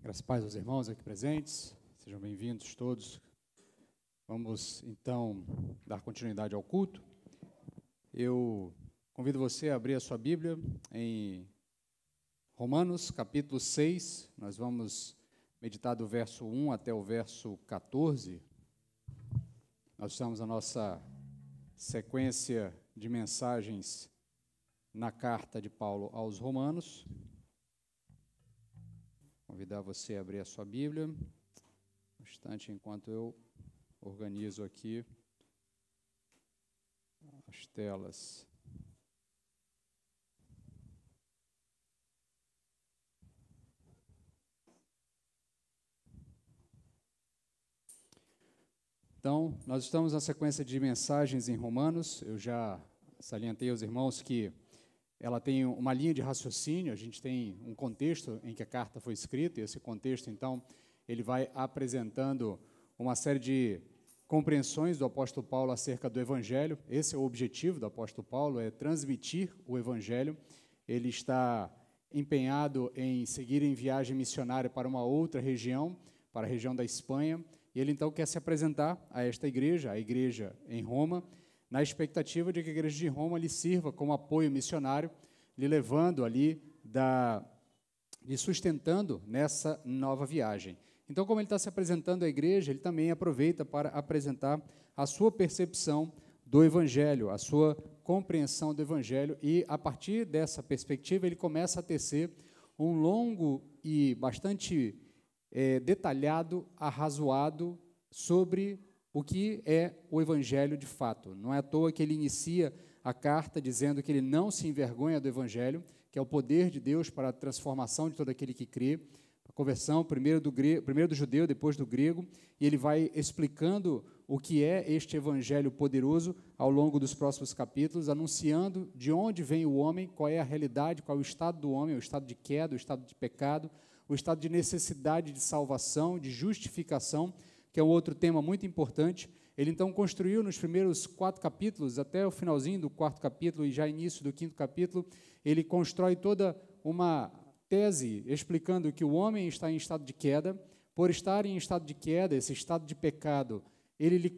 Graças a paz aos irmãos aqui presentes, sejam bem-vindos todos. Vamos, então, dar continuidade ao culto. Eu convido você a abrir a sua Bíblia em Romanos, capítulo 6. Nós vamos meditar do verso 1 até o verso 14. Nós estamos na nossa sequência de mensagens na carta de Paulo aos Romanos. Convidar você a abrir a sua Bíblia, um instante enquanto eu organizo aqui as telas. Então, nós estamos na sequência de mensagens em Romanos. Eu já salientei aos irmãos que ela tem uma linha de raciocínio, a gente tem um contexto em que a carta foi escrita, e esse contexto, então, ele vai apresentando uma série de compreensões do apóstolo Paulo acerca do Evangelho. Esse é o objetivo do apóstolo Paulo, é transmitir o Evangelho. Ele está empenhado em seguir em viagem missionária para uma outra região, para a região da Espanha, e ele, então, quer se apresentar a esta igreja, a igreja em Roma, na expectativa de que a igreja de Roma lhe sirva como apoio missionário, lhe levando ali, lhe sustentando nessa nova viagem. Então, como ele está se apresentando à igreja, ele também aproveita para apresentar a sua percepção do Evangelho, a sua compreensão do Evangelho, e, a partir dessa perspectiva, ele começa a tecer um longo e bastante detalhado, arrazoado sobre o que é o Evangelho de fato. Não é à toa que ele inicia a carta dizendo que ele não se envergonha do Evangelho, que é o poder de Deus para a transformação de todo aquele que crê, a conversão primeiro do judeu, depois do grego, e ele vai explicando o que é este Evangelho poderoso ao longo dos próximos capítulos, anunciando de onde vem o homem, qual é a realidade, qual é o estado do homem, o estado de queda, o estado de pecado, o estado de necessidade de salvação, de justificação, que é um outro tema muito importante. Ele, então, construiu nos primeiros 4 capítulos, até o finalzinho do 4º capítulo e já início do 5º capítulo, ele constrói toda uma tese explicando que o homem está em estado de queda. Por estar em estado de queda, esse estado de pecado,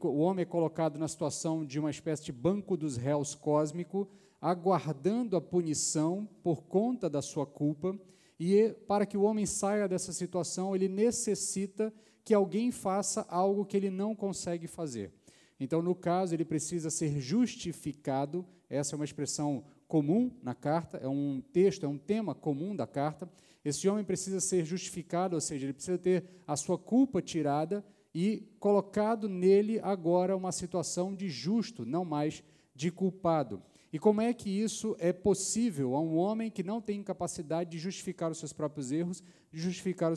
o homem é colocado na situação de uma espécie de banco dos réus cósmico, aguardando a punição por conta da sua culpa, e para que o homem saia dessa situação, ele necessita que alguém faça algo que ele não consegue fazer. Então, no caso, ele precisa ser justificado. Essa é uma expressão comum na carta, é um texto, é um tema comum da carta. Esse homem precisa ser justificado, ou seja, ele precisa ter a sua culpa tirada e colocado nele agora uma situação de justo, não mais de culpado. E como é que isso é possível a um homem que não tem capacidade de justificar os seus próprios erros, de justificar o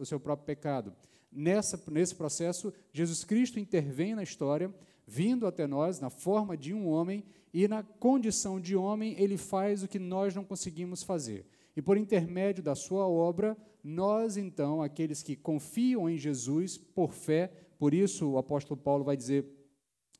seu próprio pecado? Nesse processo, Jesus Cristo intervém na história, vindo até nós na forma de um homem, e na condição de homem ele faz o que nós não conseguimos fazer. E por intermédio da sua obra, nós então, aqueles que confiam em Jesus por fé, por isso o apóstolo Paulo vai dizer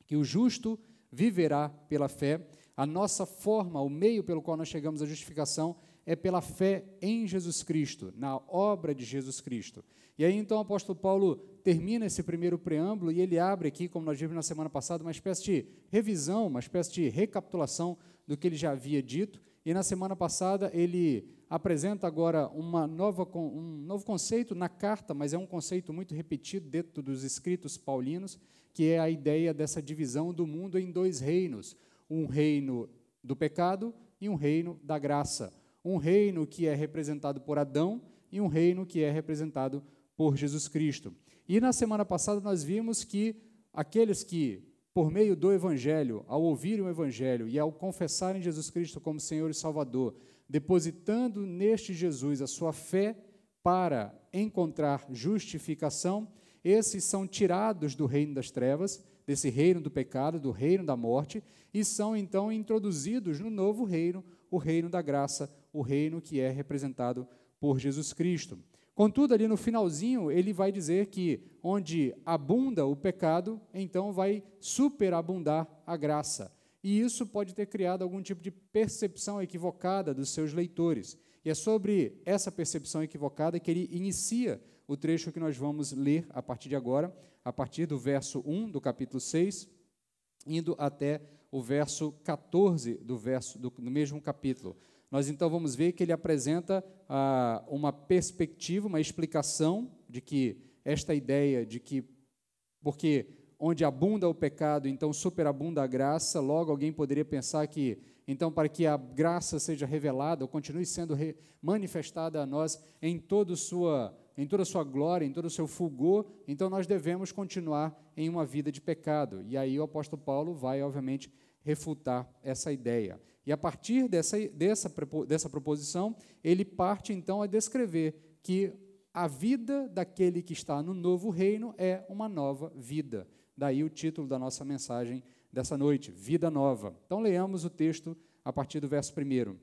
que o justo viverá pela fé. A nossa forma, o meio pelo qual nós chegamos à justificação é pela fé em Jesus Cristo, na obra de Jesus Cristo. E aí, então, o apóstolo Paulo termina esse primeiro preâmbulo e ele abre aqui, como nós vimos na semana passada, uma espécie de revisão, uma espécie de recapitulação do que ele já havia dito. E na semana passada ele apresenta agora um novo conceito na carta, mas é um conceito muito repetido dentro dos escritos paulinos, que é a ideia dessa divisão do mundo em 2 reinos. Um reino do pecado e um reino da graça. Um reino que é representado por Adão e um reino que é representado por Jesus Cristo. E na semana passada nós vimos que aqueles que, por meio do Evangelho, ao ouvirem o Evangelho e ao confessarem Jesus Cristo como Senhor e Salvador, depositando neste Jesus a sua fé para encontrar justificação, esses são tirados do reino das trevas, desse reino do pecado, do reino da morte, e são então introduzidos no novo reino, o reino da graça, o reino que é representado por Jesus Cristo. Contudo, ali no finalzinho, ele vai dizer que onde abunda o pecado, então vai superabundar a graça. E isso pode ter criado algum tipo de percepção equivocada dos seus leitores. E é sobre essa percepção equivocada que ele inicia o trecho que nós vamos ler a partir de agora, a partir do verso 1 do capítulo 6, indo até o verso 14 do mesmo capítulo. Nós então vamos ver que ele apresenta uma perspectiva, uma explicação de que esta ideia de que, porque onde abunda o pecado, então superabunda a graça, logo alguém poderia pensar que, então, para que a graça seja revelada, ou continue sendo manifestada a nós em toda a sua glória, em todo o seu fulgor, então nós devemos continuar em uma vida de pecado. E aí o apóstolo Paulo vai, obviamente, refutar essa ideia. E a partir dessa proposição, ele parte, então, a descrever que a vida daquele que está no novo reino é uma nova vida. Daí o título da nossa mensagem dessa noite, Vida Nova. Então, leamos o texto a partir do verso 1.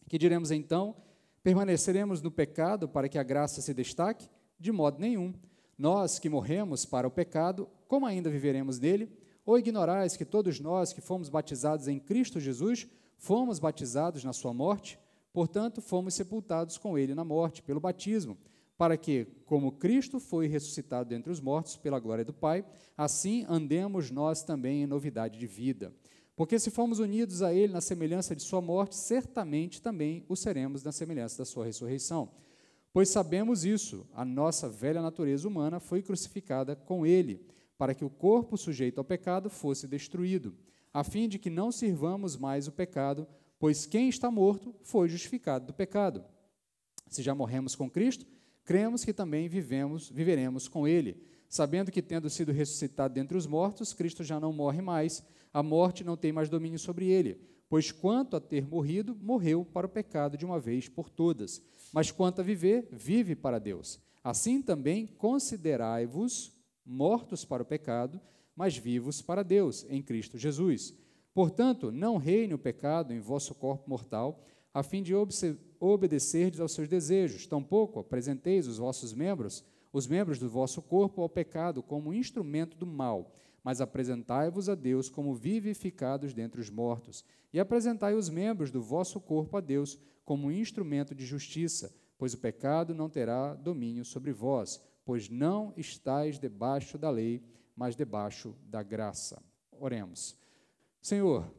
Que diremos então? Permaneceremos no pecado para que a graça se destaque? De modo nenhum. Nós que morremos para o pecado, como ainda viveremos nele? Ou ignorais que todos nós que fomos batizados em Cristo Jesus, fomos batizados na sua morte? Portanto, fomos sepultados com ele na morte, pelo batismo, para que, como Cristo foi ressuscitado dentre os mortos pela glória do Pai, assim andemos nós também em novidade de vida. Porque se fomos unidos a ele na semelhança de sua morte, certamente também o seremos na semelhança da sua ressurreição. Pois sabemos isso, a nossa velha natureza humana foi crucificada com ele, para que o corpo sujeito ao pecado fosse destruído, a fim de que não sirvamos mais o pecado, pois quem está morto foi justificado do pecado. Se já morremos com Cristo, cremos que também viveremos com ele, sabendo que, tendo sido ressuscitado dentre os mortos, Cristo já não morre mais, a morte não tem mais domínio sobre ele, pois quanto a ter morrido, morreu para o pecado de uma vez por todas, mas quanto a viver, vive para Deus. Assim também considerai-vos mortos para o pecado, mas vivos para Deus, em Cristo Jesus. Portanto, não reine o pecado em vosso corpo mortal, a fim de obedecerdes aos seus desejos. Tampouco apresenteis os membros do vosso corpo ao pecado como instrumento do mal, mas apresentai-vos a Deus como vivificados dentre os mortos, e apresentai os membros do vosso corpo a Deus como instrumento de justiça, pois o pecado não terá domínio sobre vós, pois não estáis debaixo da lei, mas debaixo da graça. Oremos. Senhor,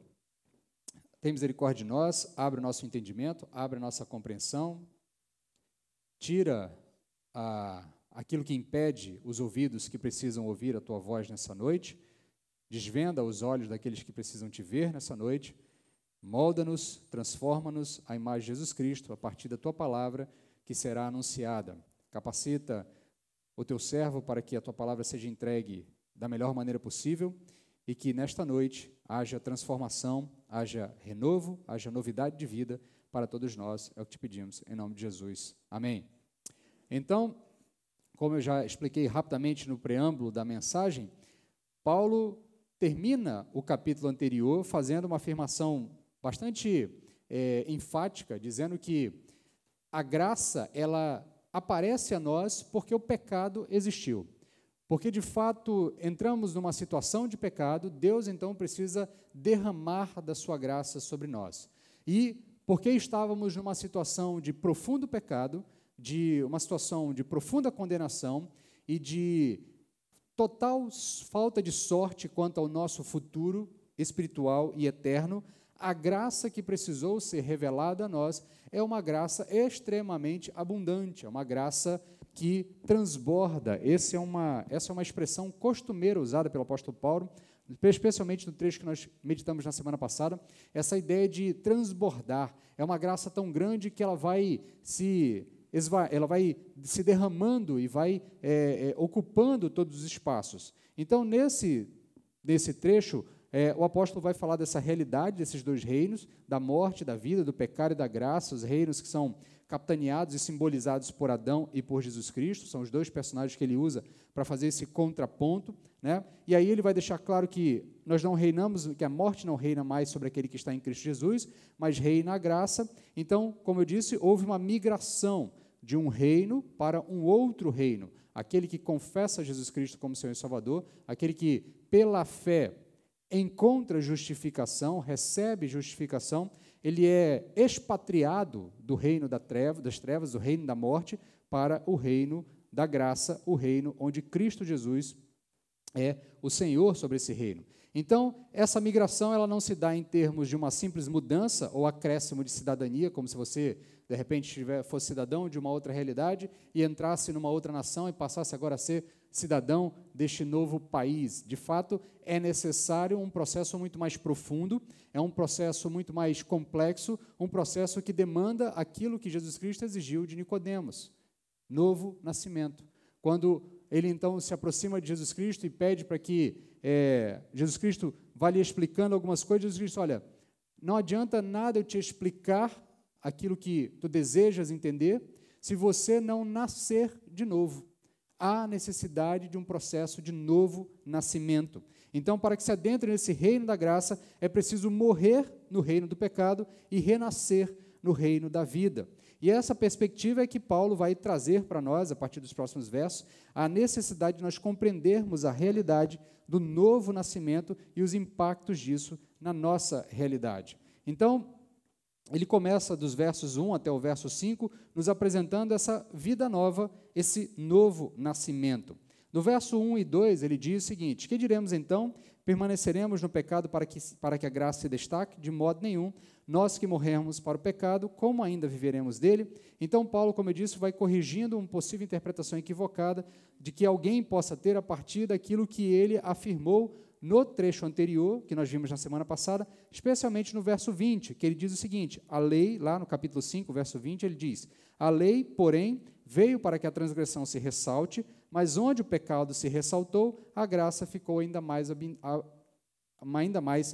tem misericórdia de nós, abre o nosso entendimento, abre a nossa compreensão, tira aquilo que impede os ouvidos que precisam ouvir a Tua voz nessa noite, desvenda os olhos daqueles que precisam Te ver nessa noite, molda-nos, transforma-nos à imagem de Jesus Cristo, a partir da Tua palavra que será anunciada. Capacita o Teu servo para que a Tua palavra seja entregue da melhor maneira possível e que nesta noite haja transformação, haja renovo, haja novidade de vida para todos nós. É o que Te pedimos, em nome de Jesus. Amém. Então, como eu já expliquei rapidamente no preâmbulo da mensagem, Paulo termina o capítulo anterior fazendo uma afirmação bastante enfática, dizendo que a graça, ela aparece a nós porque o pecado existiu. Porque, de fato, entramos numa situação de pecado, Deus, então, precisa derramar da sua graça sobre nós. E, porque estávamos numa situação de profundo pecado, de uma situação de profunda condenação e de total falta de sorte quanto ao nosso futuro espiritual e eterno, a graça que precisou ser revelada a nós é uma graça extremamente abundante, é uma graça que transborda. Essa é uma expressão costumeira usada pelo apóstolo Paulo, especialmente no trecho que nós meditamos na semana passada, essa ideia de transbordar. É uma graça tão grande que ela vai se derramando e vai ocupando todos os espaços. Então, nesse trecho, o apóstolo vai falar dessa realidade desses dois reinos, da morte, da vida, do pecado e da graça, os reinos que são capitaneados e simbolizados por Adão e por Jesus Cristo, são os dois personagens que ele usa para fazer esse contraponto, né? E aí ele vai deixar claro que nós não reinamos, que a morte não reina mais sobre aquele que está em Cristo Jesus, mas reina a graça. Então, como eu disse, houve uma migração de um reino para um outro reino, aquele que confessa Jesus Cristo como Senhor e Salvador, aquele que, pela fé, encontra justificação, recebe justificação, ele é expatriado do reino das trevas, do reino da morte, para o reino da graça, o reino onde Cristo Jesus é o Senhor sobre esse reino. Então, essa migração ela não se dá em termos de uma simples mudança ou acréscimo de cidadania, como se você, de repente, fosse cidadão de uma outra realidade e entrasse numa outra nação e passasse agora a ser cidadão deste novo país. De fato, é necessário um processo muito mais profundo, é um processo muito mais complexo, um processo que demanda aquilo que Jesus Cristo exigiu de Nicodemos, novo nascimento. Quando ele, então, se aproxima de Jesus Cristo e pede para que Jesus Cristo vá lhe explicando algumas coisas, Jesus Cristo, olha, não adianta nada eu te explicar aquilo que tu desejas entender, se você não nascer de novo. Há necessidade de um processo de novo nascimento. Então, para que se adentre nesse reino da graça, é preciso morrer no reino do pecado e renascer no reino da vida. E essa perspectiva é que Paulo vai trazer para nós, a partir dos próximos versos, a necessidade de nós compreendermos a realidade do novo nascimento e os impactos disso na nossa realidade. Então, ele começa dos versos 1 até o verso 5, nos apresentando essa vida nova, esse novo nascimento. No verso 1 e 2, ele diz o seguinte: que diremos então? Permaneceremos no pecado para que a graça se destaque? De modo nenhum. Nós que morremos para o pecado, como ainda viveremos dele? Então, Paulo, como eu disse, vai corrigindo uma possível interpretação equivocada de que alguém possa ter a partir daquilo que ele afirmou no trecho anterior, que nós vimos na semana passada, especialmente no verso 20, que ele diz o seguinte: a lei, lá no capítulo 5, verso 20, ele diz: a lei, porém, veio para que a transgressão se ressalte, mas onde o pecado se ressaltou, a graça ficou ainda mais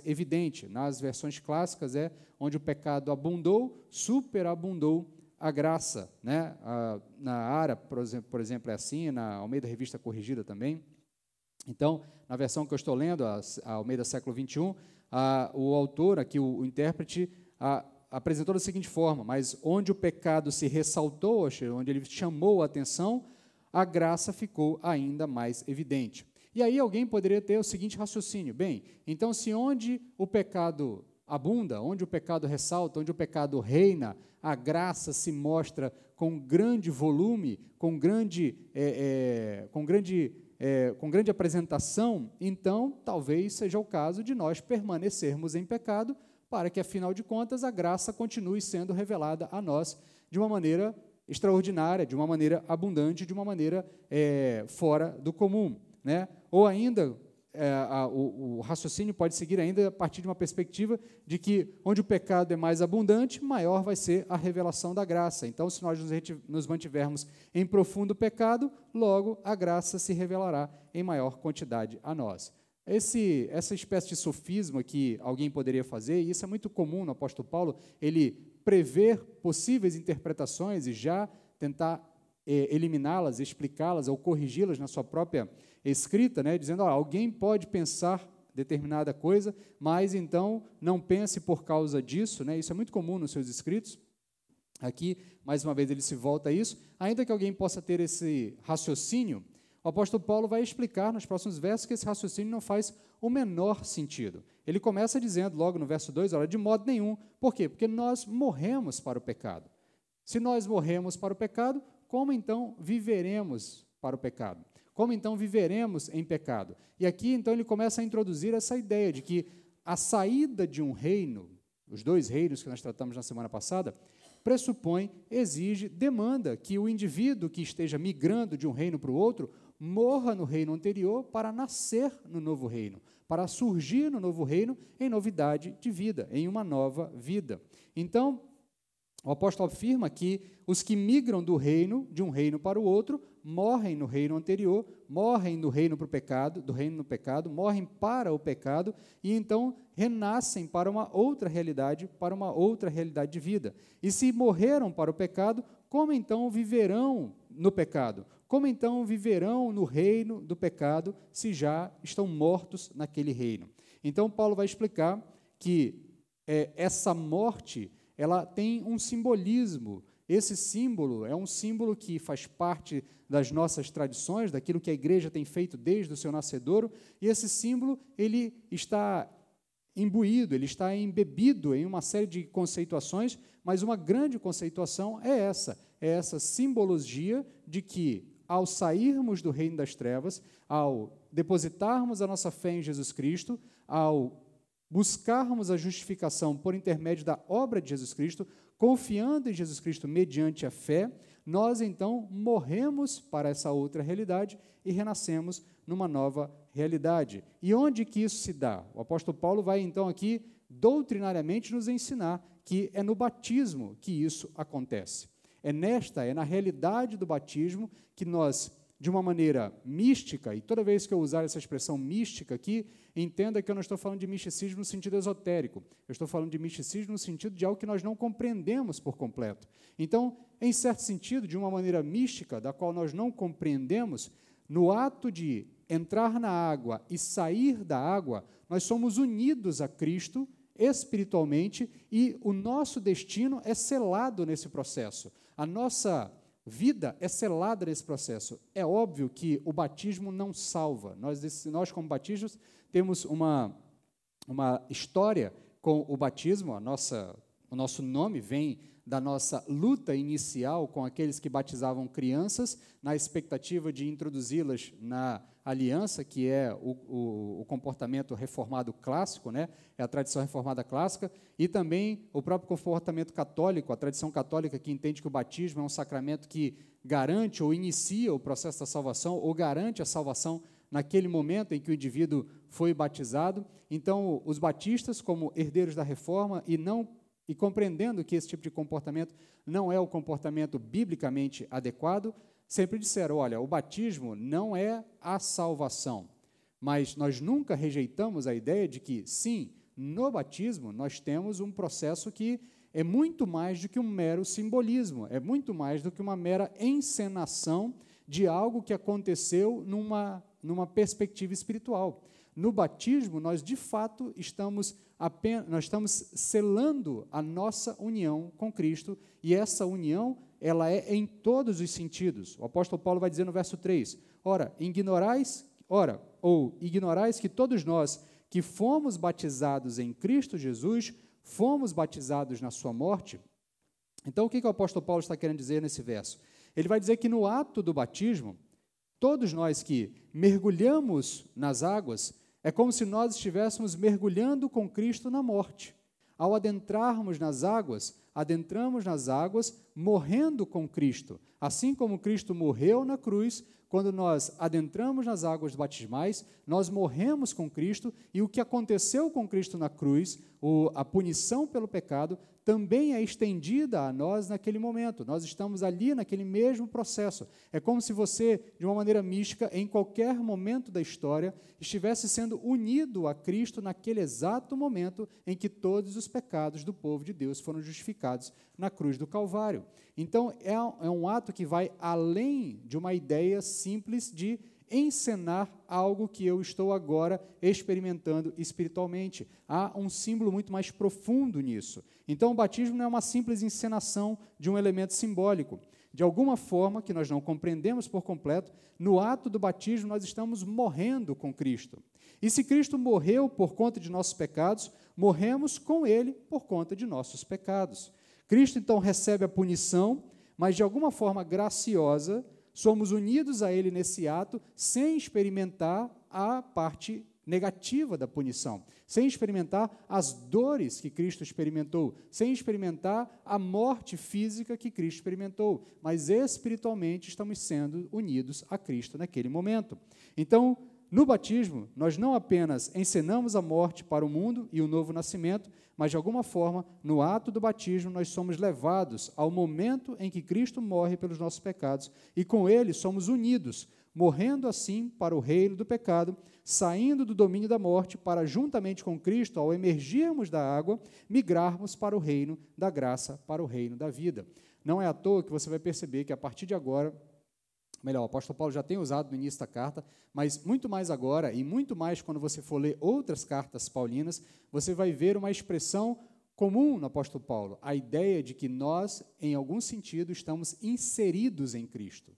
evidente. Nas versões clássicas é onde o pecado abundou, superabundou a graça. Né? Na ARA, por exemplo, é assim, na Almeida Revista Corrigida também. Então, na versão que eu estou lendo, a Almeida século XXI, o autor, aqui o intérprete, apresentou da seguinte forma: mas onde o pecado se ressaltou, onde ele chamou a atenção, a graça ficou ainda mais evidente. E aí alguém poderia ter o seguinte raciocínio: bem, então se onde o pecado abunda, onde o pecado ressalta, onde o pecado reina, a graça se mostra com grande volume, com grande apresentação, então talvez seja o caso de nós permanecermos em pecado, para que, afinal de contas, a graça continue sendo revelada a nós de uma maneira extraordinária, de uma maneira abundante, de uma maneira fora do comum. Né? Ou ainda, o raciocínio pode seguir ainda a partir de uma perspectiva de que, onde o pecado é mais abundante, maior vai ser a revelação da graça. Então, se nós nos mantivermos em profundo pecado, logo a graça se revelará em maior quantidade a nós. Essa espécie de sofisma que alguém poderia fazer, e isso é muito comum no apóstolo Paulo, ele prever possíveis interpretações e já tentar eliminá-las, explicá-las ou corrigi-las na sua própria escrita, né, dizendo, alguém pode pensar determinada coisa, mas então não pense por causa disso, né, isso é muito comum nos seus escritos. Aqui, mais uma vez, ele se volta a isso. Ainda que alguém possa ter esse raciocínio, o apóstolo Paulo vai explicar nos próximos versos que esse raciocínio não faz o menor sentido. Ele começa dizendo, logo no verso 2, de modo nenhum. Por quê? Porque nós morremos para o pecado. Se nós morremos para o pecado, como então viveremos para o pecado? Como então viveremos em pecado? E aqui, então, ele começa a introduzir essa ideia de que a saída de um reino, os dois reinos que nós tratamos na semana passada, pressupõe, exige, demanda que o indivíduo que esteja migrando de um reino para o outro morra no reino anterior para nascer no novo reino, para surgir no novo reino em novidade de vida, em uma nova vida. Então, o apóstolo afirma que os que migram de um reino para o outro, morrem no reino anterior, morrem no reino para o pecado, do reino no pecado, morrem para o pecado e então renascem para uma outra realidade de vida. E se morreram para o pecado, como então viverão no pecado? Como então viverão no reino do pecado se já estão mortos naquele reino? Então Paulo vai explicar que essa morte ela tem um simbolismo. Esse símbolo é um símbolo que faz parte das nossas tradições, daquilo que a igreja tem feito desde o seu nascedouro, e esse símbolo ele está imbuído, ele está embebido em uma série de conceituações, mas uma grande conceituação é essa simbologia de que ao sairmos do reino das trevas, ao depositarmos a nossa fé em Jesus Cristo, ao buscarmos a justificação por intermédio da obra de Jesus Cristo, confiando em Jesus Cristo mediante a fé, nós então morremos para essa outra realidade e renascemos numa nova realidade. E onde que isso se dá? O apóstolo Paulo vai então aqui doutrinariamente nos ensinar que é no batismo que isso acontece. É na realidade do batismo que nós, de uma maneira mística, e toda vez que eu usar essa expressão mística aqui, entenda que eu não estou falando de misticismo no sentido esotérico, eu estou falando de misticismo no sentido de algo que nós não compreendemos por completo. Então, em certo sentido, de uma maneira mística, da qual nós não compreendemos, no ato de entrar na água e sair da água, nós somos unidos a Cristo espiritualmente e o nosso destino é selado nesse processo. A nossa vida é selada nesse processo. É óbvio que o batismo não salva. Nós como batistas, temos uma história com o batismo. O nosso nome vem da nossa luta inicial com aqueles que batizavam crianças, na expectativa de introduzi-las na aliança, que é o comportamento reformado clássico, né? É a tradição reformada clássica, e também o próprio comportamento católico, a tradição católica que entende que o batismo é um sacramento que garante ou inicia o processo da salvação, ou garante a salvação naquele momento em que o indivíduo foi batizado. Então, os batistas, como herdeiros da reforma e compreendendo que esse tipo de comportamento não é o comportamento biblicamente adequado, sempre disseram, olha, o batismo não é a salvação, mas nós nunca rejeitamos a ideia de que, sim, no batismo nós temos um processo que é muito mais do que um mero simbolismo, é muito mais do que uma mera encenação de algo que aconteceu numa perspectiva espiritual. No batismo, nós, de fato, estamos selando a nossa união com Cristo, e essa união, ela é em todos os sentidos. O apóstolo Paulo vai dizer no verso 3, ignorais que todos nós que fomos batizados em Cristo Jesus, fomos batizados na sua morte. Então, o que o apóstolo Paulo está querendo dizer nesse verso? Ele vai dizer que no ato do batismo, todos nós que mergulhamos nas águas, é como se nós estivéssemos mergulhando com Cristo na morte. Ao adentrarmos nas águas, adentramos nas águas morrendo com Cristo. Assim como Cristo morreu na cruz, quando nós adentramos nas águas batismais, nós morremos com Cristo, e o que aconteceu com Cristo na cruz, a punição pelo pecado, também é estendida a nós naquele momento. Nós estamos ali naquele mesmo processo. É como se você, de uma maneira mística, em qualquer momento da história, estivesse sendo unido a Cristo naquele exato momento em que todos os pecados do povo de Deus foram justificados na cruz do Calvário. Então, é um ato que vai além de uma ideia simples de encenar algo que eu estou agora experimentando espiritualmente. Há um símbolo muito mais profundo nisso. Então, o batismo não é uma simples encenação de um elemento simbólico. De alguma forma, que nós não compreendemos por completo, no ato do batismo nós estamos morrendo com Cristo. E se Cristo morreu por conta de nossos pecados, morremos com Ele por conta de nossos pecados. Cristo, então, recebe a punição, mas de alguma forma graciosa, somos unidos a Ele nesse ato, sem experimentar a parte negativa da punição, sem experimentar as dores que Cristo experimentou, sem experimentar a morte física que Cristo experimentou, mas espiritualmente estamos sendo unidos a Cristo naquele momento. Então, no batismo, nós não apenas encenamos a morte para o mundo e o novo nascimento, mas, de alguma forma, no ato do batismo, nós somos levados ao momento em que Cristo morre pelos nossos pecados, e com Ele somos unidos, morrendo assim para o reino do pecado, saindo do domínio da morte, para, juntamente com Cristo, ao emergirmos da água, migrarmos para o reino da graça, para o reino da vida. Não é à toa que você vai perceber que, a partir de agora, o apóstolo Paulo já tem usado no início da carta, mas muito mais agora, e muito mais quando você for ler outras cartas paulinas, você vai ver uma expressão comum no apóstolo Paulo, a ideia de que nós, em algum sentido, estamos inseridos em Cristo.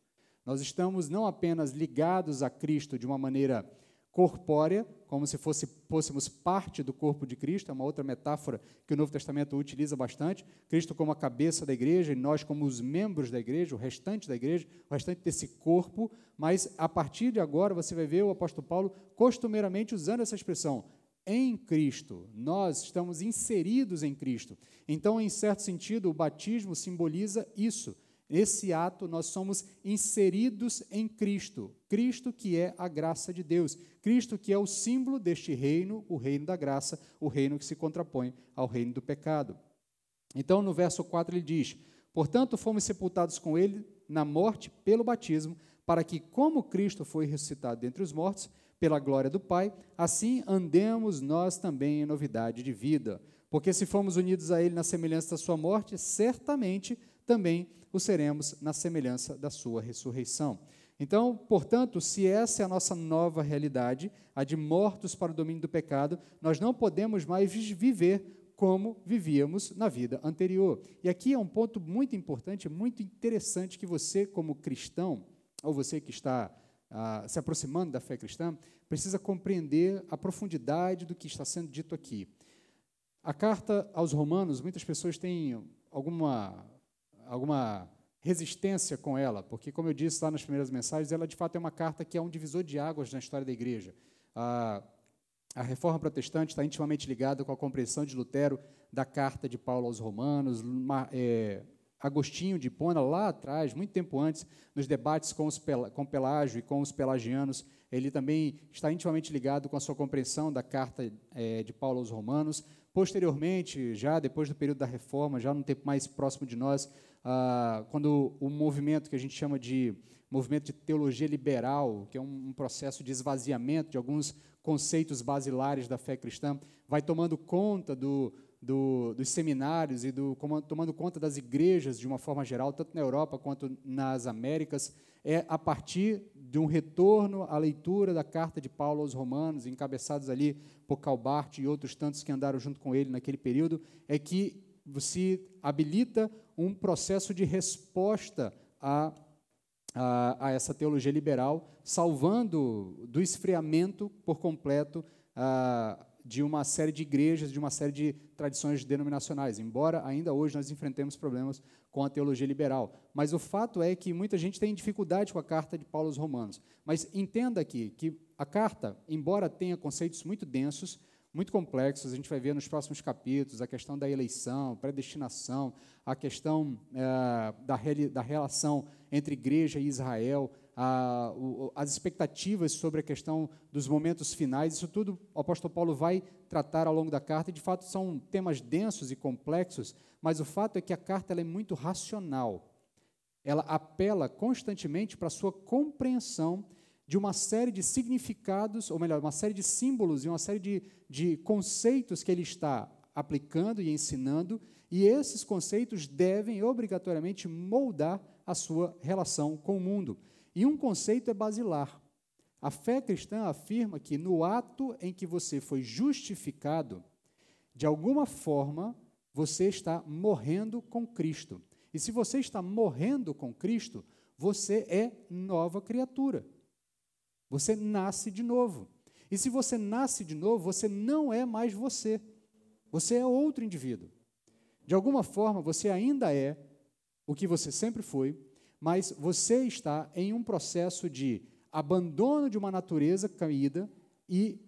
Nós estamos não apenas ligados a Cristo de uma maneira corpórea, como se fôssemos parte do corpo de Cristo, é uma outra metáfora que o Novo Testamento utiliza bastante, Cristo como a cabeça da igreja e nós como os membros da igreja, o restante da igreja, o restante desse corpo, mas a partir de agora você vai ver o apóstolo Paulo costumeiramente usando essa expressão, em Cristo, nós estamos inseridos em Cristo. Então, em certo sentido, o batismo simboliza isso. Esse ato, nós somos inseridos em Cristo. Cristo que é a graça de Deus. Cristo que é o símbolo deste reino, o reino da graça, o reino que se contrapõe ao reino do pecado. Então, no verso 4, ele diz, portanto, fomos sepultados com ele na morte pelo batismo, para que, como Cristo foi ressuscitado dentre os mortos, pela glória do Pai, assim andemos nós também em novidade de vida. Porque se fomos unidos a ele na semelhança da sua morte, certamente também o seremos na semelhança da sua ressurreição. Então, portanto, se essa é a nossa nova realidade, a de mortos para o domínio do pecado, nós não podemos mais viver como vivíamos na vida anterior. E aqui é um ponto muito importante, muito interessante que você, como cristão, ou você que está se aproximando da fé cristã, precisa compreender a profundidade do que está sendo dito aqui. A carta aos Romanos, muitas pessoas têm alguma resistência com ela, porque, como eu disse lá nas primeiras mensagens, ela de fato é uma carta que é um divisor de águas na história da igreja. A reforma protestante está intimamente ligada com a compreensão de Lutero da carta de Paulo aos Romanos, Agostinho de Hipona, lá atrás, muito tempo antes, nos debates com Pelágio e com os pelagianos, ele também está intimamente ligado com a sua compreensão da carta de Paulo aos Romanos. Posteriormente, já depois do período da Reforma, já num tempo mais próximo de nós, quando o movimento que a gente chama de movimento de teologia liberal, que é um processo de esvaziamento de alguns conceitos basilares da fé cristã, vai tomando conta dos seminários e tomando conta das igrejas de uma forma geral, tanto na Europa quanto nas Américas, é a partir de um retorno à leitura da carta de Paulo aos Romanos, encabeçados ali por Calbart e outros tantos que andaram junto com ele naquele período, é que se habilita um processo de resposta a essa teologia liberal, salvando do esfriamento por completo de uma série de igrejas, de uma série de tradições denominacionais, embora ainda hoje nós enfrentemos problemas com a teologia liberal. Mas o fato é que muita gente tem dificuldade com a carta de Paulo aos Romanos. Mas entenda aqui que a carta, embora tenha conceitos muito densos, muito complexos, a gente vai ver nos próximos capítulos, a questão da eleição, predestinação, a questão da relação entre igreja e Israel, as expectativas sobre a questão dos momentos finais, isso tudo o apóstolo Paulo vai tratar ao longo da carta, e de fato são temas densos e complexos, mas o fato é que a carta ela é muito racional, ela apela constantemente para a sua compreensão de uma série de significados, ou melhor, uma série de símbolos e uma série de conceitos que ele está aplicando e ensinando, e esses conceitos devem obrigatoriamente moldar a sua relação com o mundo. E um conceito é basilar. A fé cristã afirma que no ato em que você foi justificado, de alguma forma, você está morrendo com Cristo. E se você está morrendo com Cristo, você é nova criatura. Você nasce de novo. E se você nasce de novo, você não é mais você. Você é outro indivíduo. De alguma forma, você ainda é o que você sempre foi, mas você está em um processo de abandono de uma natureza caída e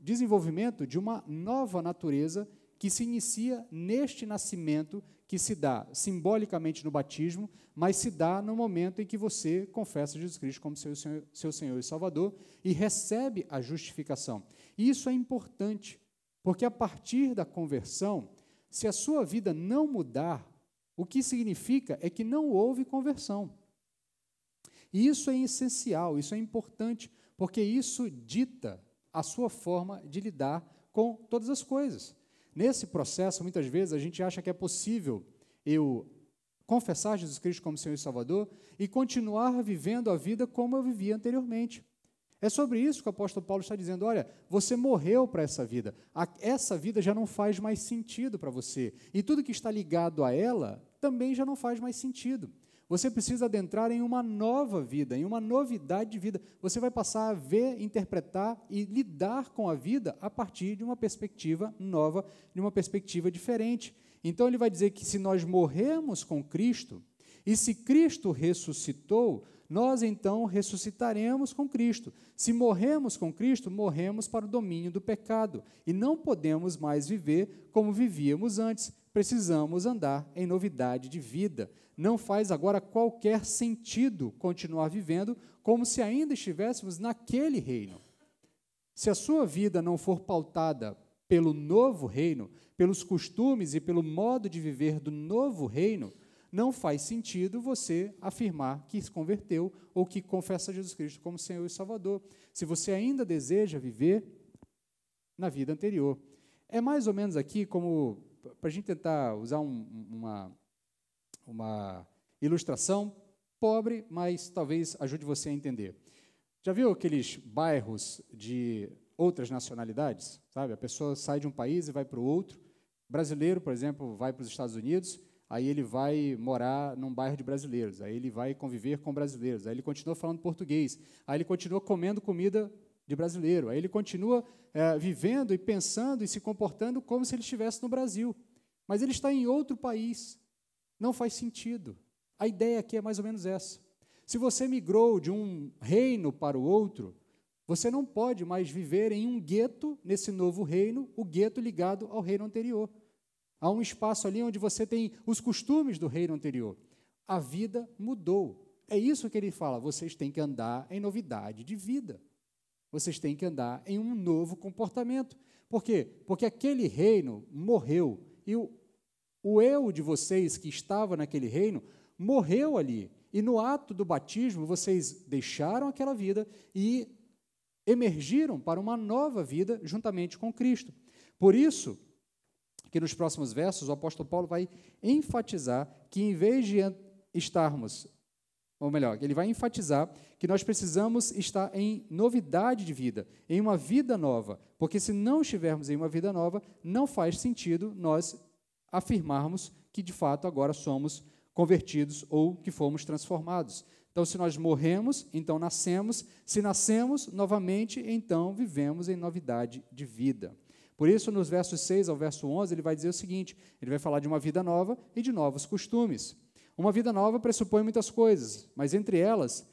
desenvolvimento de uma nova natureza que se inicia neste nascimento, que se dá simbolicamente no batismo, mas se dá no momento em que você confessa Jesus Cristo como seu Senhor e Salvador e recebe a justificação. E isso é importante, porque a partir da conversão, se a sua vida não mudar, o que significa é que não houve conversão. E isso é essencial, isso é importante, porque isso dita a sua forma de lidar com todas as coisas. Nesse processo, muitas vezes, a gente acha que é possível eu confessar Jesus Cristo como Senhor e Salvador e continuar vivendo a vida como eu vivia anteriormente. É sobre isso que o apóstolo Paulo está dizendo, olha, você morreu para essa vida já não faz mais sentido para você, e tudo que está ligado a ela também já não faz mais sentido. Você precisa adentrar em uma nova vida, em uma novidade de vida. Você vai passar a ver, interpretar e lidar com a vida a partir de uma perspectiva nova, de uma perspectiva diferente. Então, ele vai dizer que se nós morremos com Cristo, e se Cristo ressuscitou, nós então ressuscitaremos com Cristo. Se morremos com Cristo, morremos para o domínio do pecado e não podemos mais viver como vivíamos antes. Precisamos andar em novidade de vida. Não faz agora qualquer sentido continuar vivendo como se ainda estivéssemos naquele reino. Se a sua vida não for pautada pelo novo reino, pelos costumes e pelo modo de viver do novo reino, não faz sentido você afirmar que se converteu ou que confessa Jesus Cristo como Senhor e Salvador, se você ainda deseja viver na vida anterior. É mais ou menos aqui como, para a gente tentar usar uma ilustração pobre, mas talvez ajude você a entender. Já viu aqueles bairros de outras nacionalidades? Sabe? A pessoa sai de um país e vai para o outro. Brasileiro, por exemplo, vai para os Estados Unidos, aí ele vai morar num bairro de brasileiros, aí ele vai conviver com brasileiros, aí ele continua falando português, aí ele continua comendo comida de brasileiro, aí ele continua vivendo e pensando e se comportando como se ele estivesse no Brasil, mas ele está em outro país. Não faz sentido. A ideia aqui é mais ou menos essa. Se você migrou de um reino para o outro, você não pode mais viver em um gueto nesse novo reino, o gueto ligado ao reino anterior. Há um espaço ali onde você tem os costumes do reino anterior. A vida mudou. É isso que ele fala, vocês têm que andar em novidade de vida. Vocês têm que andar em um novo comportamento. Por quê? Porque aquele reino morreu e o eu de vocês que estava naquele reino morreu ali. E no ato do batismo, vocês deixaram aquela vida e emergiram para uma nova vida juntamente com Cristo. Por isso, que nos próximos versos o apóstolo Paulo vai enfatizar que em vez de estarmos, ou melhor, ele vai enfatizar que nós precisamos estar em novidade de vida, em uma vida nova, porque se não estivermos em uma vida nova, não faz sentido nós afirmarmos que de fato agora somos convertidos ou que fomos transformados. Então, se nós morremos, então nascemos, se nascemos novamente, então vivemos em novidade de vida. Por isso, nos versos 6 ao verso 11, ele vai dizer o seguinte, ele vai falar de uma vida nova e de novos costumes. Uma vida nova pressupõe muitas coisas, mas entre elas,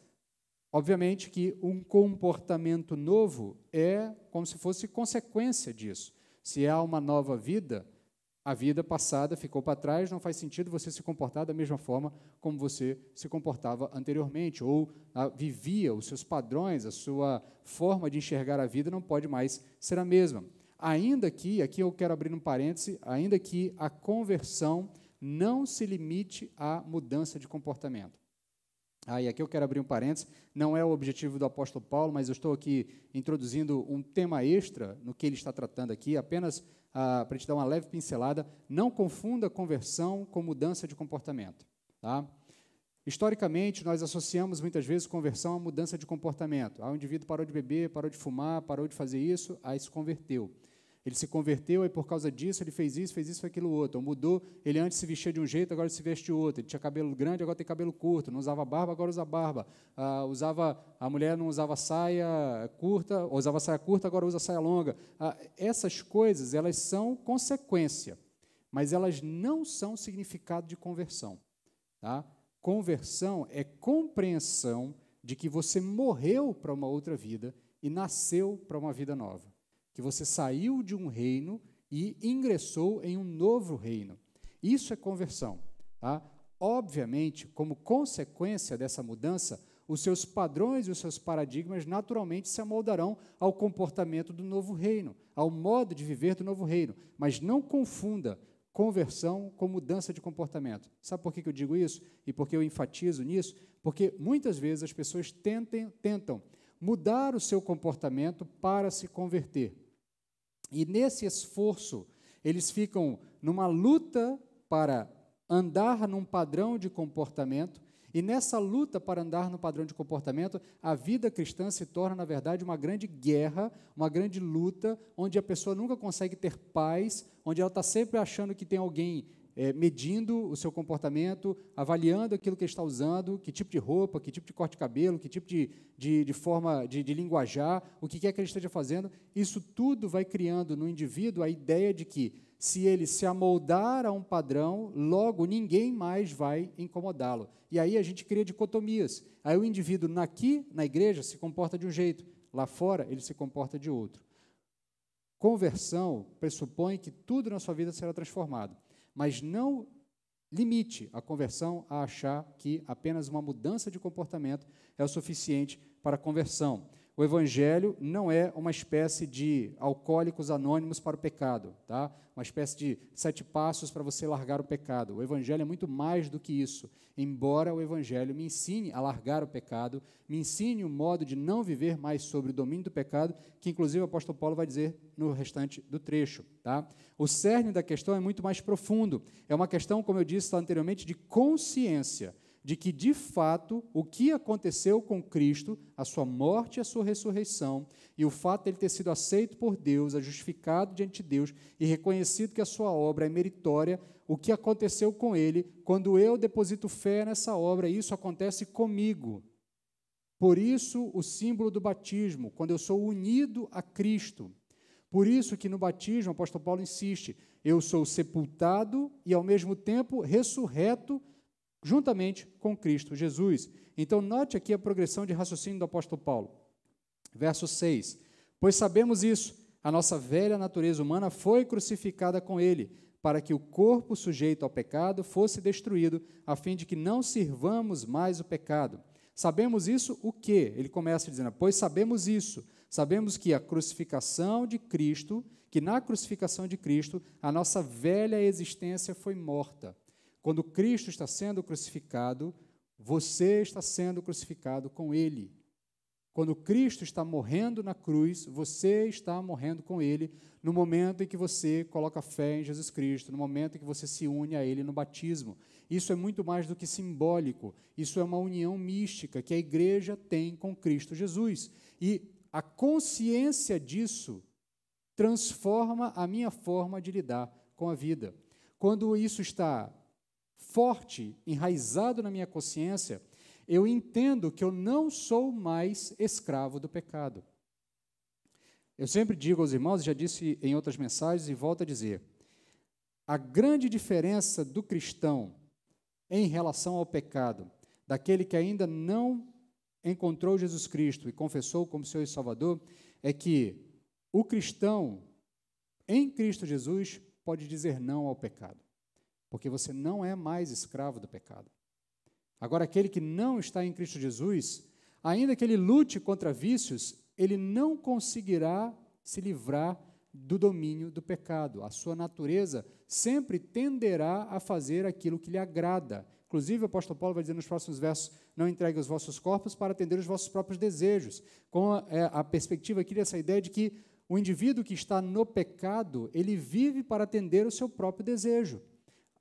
obviamente que um comportamento novo é como se fosse consequência disso. Se há uma nova vida, a vida passada ficou para trás, não faz sentido você se comportar da mesma forma como você se comportava anteriormente, ou vivia, os seus padrões, a sua forma de enxergar a vida não pode mais ser a mesma. Ainda que, aqui eu quero abrir um parêntese, ainda que a conversão não se limite à mudança de comportamento. E aqui eu quero abrir um parêntese, não é o objetivo do apóstolo Paulo, mas eu estou aqui introduzindo um tema extra no que ele está tratando aqui, apenas para te dar uma leve pincelada. Não confunda conversão com mudança de comportamento. Tá? Historicamente, nós associamos muitas vezes conversão a mudança de comportamento. O indivíduo parou de beber, parou de fumar, parou de fazer isso, aí se converteu. Ele se converteu e por causa disso ele fez isso, foi aquilo outro. Ou mudou, ele antes se vestia de um jeito, agora se veste de outro. Ele tinha cabelo grande, agora tem cabelo curto. Não usava barba, agora usa barba. A mulher não usava saia curta, ou usava saia curta, agora usa saia longa. Essas coisas, elas são consequência, mas elas não são significado de conversão. Tá? Conversão é compreensão de que você morreu para uma outra vida e nasceu para uma vida nova. Que você saiu de um reino e ingressou em um novo reino. Isso é conversão. Tá? Obviamente, como consequência dessa mudança, os seus padrões e os seus paradigmas naturalmente se amoldarão ao comportamento do novo reino, ao modo de viver do novo reino. Mas não confunda conversão com mudança de comportamento. Sabe por que eu digo isso? E por que eu enfatizo nisso? Porque muitas vezes as pessoas tentam mudar o seu comportamento para se converter. E nesse esforço, eles ficam numa luta para andar num padrão de comportamento, e nessa luta para andar no padrão de comportamento, a vida cristã se torna, na verdade, uma grande guerra, uma grande luta, onde a pessoa nunca consegue ter paz, onde ela está sempre achando que tem alguém medindo o seu comportamento, avaliando aquilo que ele está usando, que tipo de roupa, que tipo de corte de cabelo, que tipo de forma de linguajar, o que quer que ele esteja fazendo. Isso tudo vai criando no indivíduo a ideia de que, se ele se amoldar a um padrão, logo ninguém mais vai incomodá-lo. E aí a gente cria dicotomias. Aí o indivíduo aqui, na igreja, se comporta de um jeito, lá fora ele se comporta de outro. Conversão pressupõe que tudo na sua vida será transformado, mas não limite a conversão a achar que apenas uma mudança de comportamento é o suficiente para a conversão. O Evangelho não é uma espécie de alcoólicos anônimos para o pecado, tá? Uma espécie de 7 passos para você largar o pecado. O Evangelho é muito mais do que isso. Embora o Evangelho me ensine a largar o pecado, me ensine um modo de não viver mais sobre o domínio do pecado, que inclusive o apóstolo Paulo vai dizer no restante do trecho, tá? O cerne da questão é muito mais profundo. É uma questão, como eu disse anteriormente, de consciência, de que, de fato, o que aconteceu com Cristo, a sua morte e a sua ressurreição, e o fato de ele ter sido aceito por Deus, justificado diante de Deus, e reconhecido que a sua obra é meritória, o que aconteceu com ele, quando eu deposito fé nessa obra, isso acontece comigo. Por isso, o símbolo do batismo, quando eu sou unido a Cristo. Por isso que no batismo, o apóstolo Paulo insiste, eu sou sepultado e, ao mesmo tempo, ressurreto juntamente com Cristo Jesus. Então, note aqui a progressão de raciocínio do apóstolo Paulo. Verso 6. Pois sabemos isso, a nossa velha natureza humana foi crucificada com ele, para que o corpo sujeito ao pecado fosse destruído, a fim de que não sirvamos mais o pecado. Sabemos isso o quê? Ele começa dizendo, pois sabemos isso, sabemos que a crucificação de Cristo, que na crucificação de Cristo, a nossa velha existência foi morta. Quando Cristo está sendo crucificado, você está sendo crucificado com Ele. Quando Cristo está morrendo na cruz, você está morrendo com Ele no momento em que você coloca fé em Jesus Cristo, no momento em que você se une a Ele no batismo. Isso é muito mais do que simbólico, isso é uma união mística que a igreja tem com Cristo Jesus. E a consciência disso transforma a minha forma de lidar com a vida. Quando isso está forte, enraizado na minha consciência, eu entendo que eu não sou mais escravo do pecado. Eu sempre digo aos irmãos, já disse em outras mensagens e volto a dizer, a grande diferença do cristão em relação ao pecado, daquele que ainda não encontrou Jesus Cristo e confessou como Senhor e Salvador, é que o cristão em Cristo Jesus pode dizer não ao pecado. Porque você não é mais escravo do pecado. Agora, aquele que não está em Cristo Jesus, ainda que ele lute contra vícios, ele não conseguirá se livrar do domínio do pecado. A sua natureza sempre tenderá a fazer aquilo que lhe agrada. Inclusive, o apóstolo Paulo vai dizer nos próximos versos, não entregue os vossos corpos para atender os vossos próprios desejos. Com a perspectiva aqui dessa ideia de que o indivíduo que está no pecado, ele vive para atender o seu próprio desejo.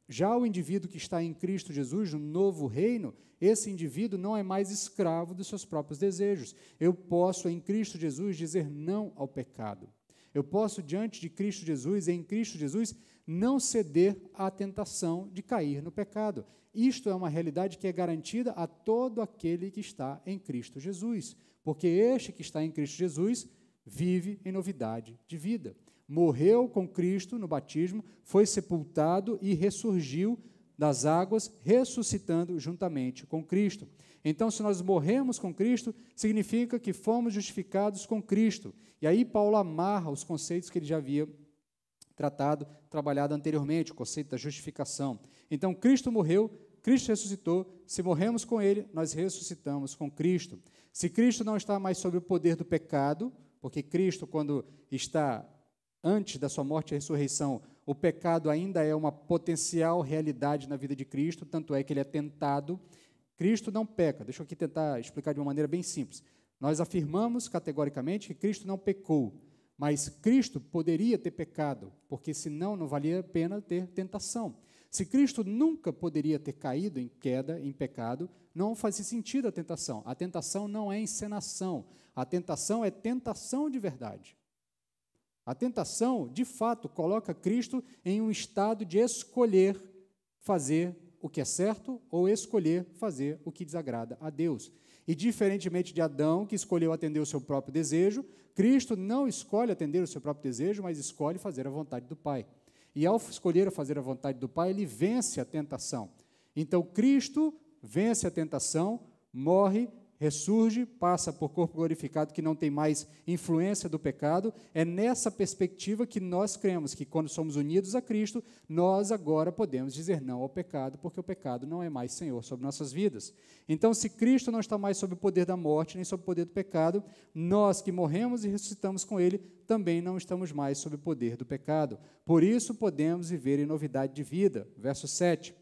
Já o indivíduo que está em Cristo Jesus, no novo reino, esse indivíduo não é mais escravo dos seus próprios desejos. Eu posso, em Cristo Jesus, dizer não ao pecado. Eu posso, diante de Cristo Jesus, em Cristo Jesus, não ceder à tentação de cair no pecado. Isto é uma realidade que é garantida a todo aquele que está em Cristo Jesus, porque este que está em Cristo Jesus vive em novidade de vida. Morreu com Cristo no batismo, foi sepultado e ressurgiu das águas, ressuscitando juntamente com Cristo. Então, se nós morremos com Cristo, significa que fomos justificados com Cristo. E aí Paulo amarra os conceitos que ele já havia trabalhado anteriormente, o conceito da justificação. Então, Cristo morreu, Cristo ressuscitou, se morremos com Ele, nós ressuscitamos com Cristo. Se Cristo não está mais sob o poder do pecado, porque Cristo, quando está antes da sua morte e ressurreição, o pecado ainda é uma potencial realidade na vida de Cristo, tanto é que ele é tentado. Cristo não peca. Deixa eu aqui tentar explicar de uma maneira bem simples. Nós afirmamos categoricamente que Cristo não pecou, mas Cristo poderia ter pecado, porque senão não valia a pena ter tentação. Se Cristo nunca poderia ter caído em queda, em pecado, não fazia sentido a tentação. A tentação não é encenação. A tentação é tentação de verdade. A tentação, de fato, coloca Cristo em um estado de escolher fazer o que é certo ou escolher fazer o que desagrada a Deus. E, diferentemente de Adão, que escolheu atender o seu próprio desejo, Cristo não escolhe atender o seu próprio desejo, mas escolhe fazer a vontade do Pai. E, ao escolher fazer a vontade do Pai, ele vence a tentação. Então, Cristo vence a tentação, morre, ressurge, passa por corpo glorificado que não tem mais influência do pecado. É nessa perspectiva que nós cremos que, quando somos unidos a Cristo, nós agora podemos dizer não ao pecado, porque o pecado não é mais Senhor sobre nossas vidas. Então, se Cristo não está mais sob o poder da morte, nem sob o poder do pecado, nós que morremos e ressuscitamos com Ele, também não estamos mais sob o poder do pecado. Por isso, podemos viver em novidade de vida. Verso 7.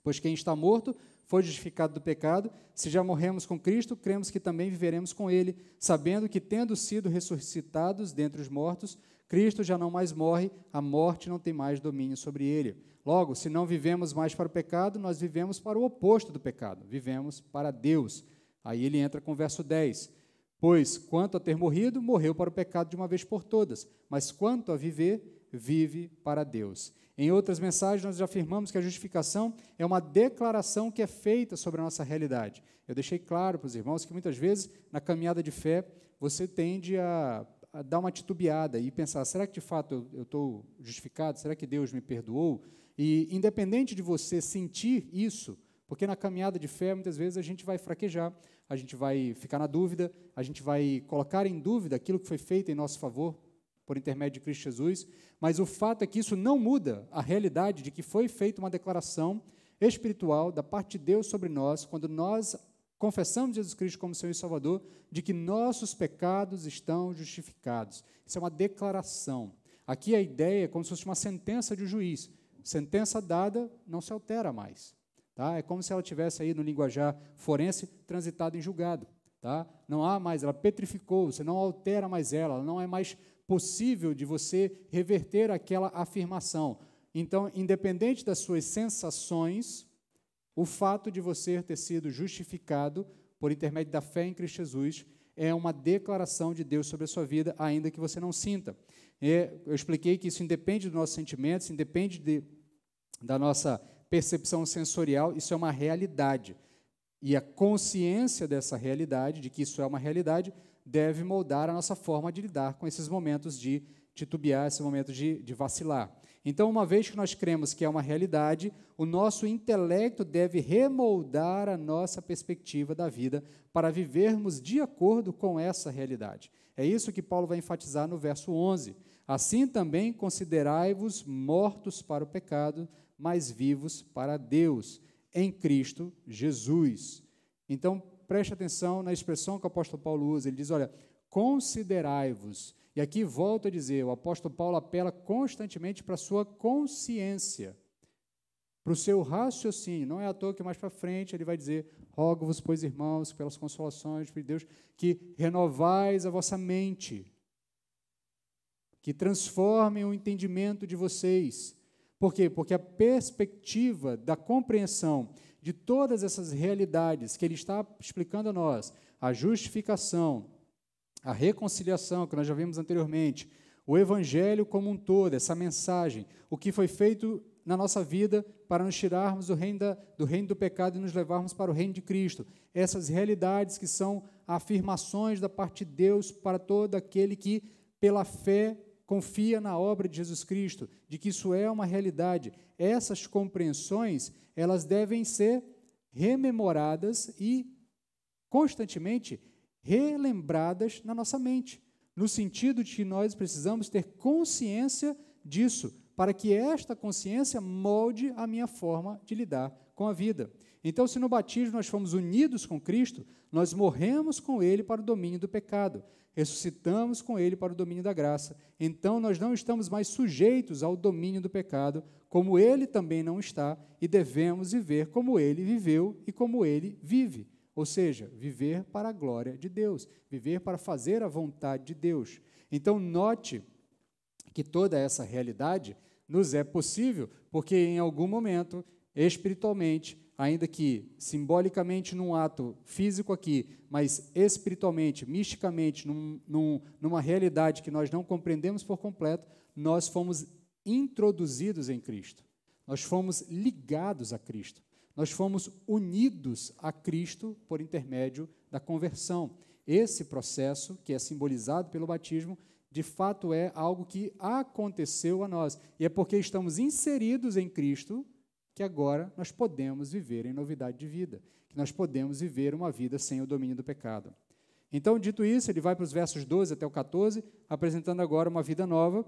Pois quem está morto foi justificado do pecado. Se já morremos com Cristo, cremos que também viveremos com Ele, sabendo que, tendo sido ressuscitados dentre os mortos, Cristo já não mais morre, a morte não tem mais domínio sobre Ele. Logo, se não vivemos mais para o pecado, nós vivemos para o oposto do pecado, vivemos para Deus. Aí ele entra com o verso 10. Pois, quanto a ter morrido, morreu para o pecado de uma vez por todas, mas quanto a viver, vive para Deus. Em outras mensagens, nós já afirmamos que a justificação é uma declaração que é feita sobre a nossa realidade. Eu deixei claro para os irmãos que, muitas vezes, na caminhada de fé, você tende a dar uma titubeada e pensar, será que, de fato, eu estou justificado? Será que Deus me perdoou? E, independente de você sentir isso, porque na caminhada de fé, muitas vezes, a gente vai fraquejar, a gente vai ficar na dúvida, a gente vai colocar em dúvida aquilo que foi feito em nosso favor, por intermédio de Cristo Jesus, mas o fato é que isso não muda a realidade de que foi feita uma declaração espiritual da parte de Deus sobre nós, quando nós confessamos Jesus Cristo como Senhor e Salvador, de que nossos pecados estão justificados. Isso é uma declaração. Aqui a ideia é como se fosse uma sentença de um juiz. Sentença dada não se altera mais. Tá? É como se ela tivesse aí no linguajar forense transitado em julgado. Tá? Não há mais, ela petrificou, você não altera mais ela não é mais possível de você reverter aquela afirmação. Então, independente das suas sensações, o fato de você ter sido justificado por intermédio da fé em Cristo Jesus é uma declaração de Deus sobre a sua vida, ainda que você não sinta. Eu expliquei que isso independe dos nossos sentimentos, independe da nossa percepção sensorial, isso é uma realidade. E a consciência dessa realidade, de que isso é uma realidade, deve moldar a nossa forma de lidar com esses momentos de titubear, esses momentos de vacilar. Então, uma vez que nós cremos que é uma realidade, o nosso intelecto deve remoldar a nossa perspectiva da vida para vivermos de acordo com essa realidade. É isso que Paulo vai enfatizar no verso 11. Assim também considerai-vos mortos para o pecado, mas vivos para Deus, em Cristo Jesus. Então, preste atenção na expressão que o apóstolo Paulo usa. Ele diz, olha, considerai-vos. E aqui volto a dizer, o apóstolo Paulo apela constantemente para a sua consciência, para o seu raciocínio. Não é à toa que mais para frente ele vai dizer, rogo-vos, pois, irmãos, pelas consolações de Deus, que renovais a vossa mente, que transformem o entendimento de vocês. Por quê? Porque a perspectiva da compreensão de todas essas realidades que ele está explicando a nós, a justificação, a reconciliação, que nós já vimos anteriormente, o Evangelho como um todo, essa mensagem, o que foi feito na nossa vida para nos tirarmos do reino do pecado e nos levarmos para o reino de Cristo. Essas realidades que são afirmações da parte de Deus para todo aquele que, pela fé, confia na obra de Jesus Cristo, de que isso é uma realidade. Essas compreensões, elas devem ser rememoradas e constantemente relembradas na nossa mente, no sentido de que nós precisamos ter consciência disso, para que esta consciência molde a minha forma de lidar com a vida. Então, se no batismo nós fomos unidos com Cristo, nós morremos com Ele para o domínio do pecado, ressuscitamos com Ele para o domínio da graça. Então, nós não estamos mais sujeitos ao domínio do pecado, como Ele também não está, e devemos viver como Ele viveu e como Ele vive. Ou seja, viver para a glória de Deus, viver para fazer a vontade de Deus. Então, note que toda essa realidade nos é possível, porque em algum momento, espiritualmente, ainda que simbolicamente num ato físico aqui, mas espiritualmente, misticamente, numa realidade que nós não compreendemos por completo, nós fomos introduzidos em Cristo. nós fomos ligados a Cristo. Nós fomos unidos a Cristo por intermédio da conversão. Esse processo, que é simbolizado pelo batismo, de fato é algo que aconteceu a nós. E é porque estamos inseridos em Cristo que agora nós podemos viver em novidade de vida, que nós podemos viver uma vida sem o domínio do pecado. Então, dito isso, ele vai para os versos 12 até o 14, apresentando agora uma vida nova,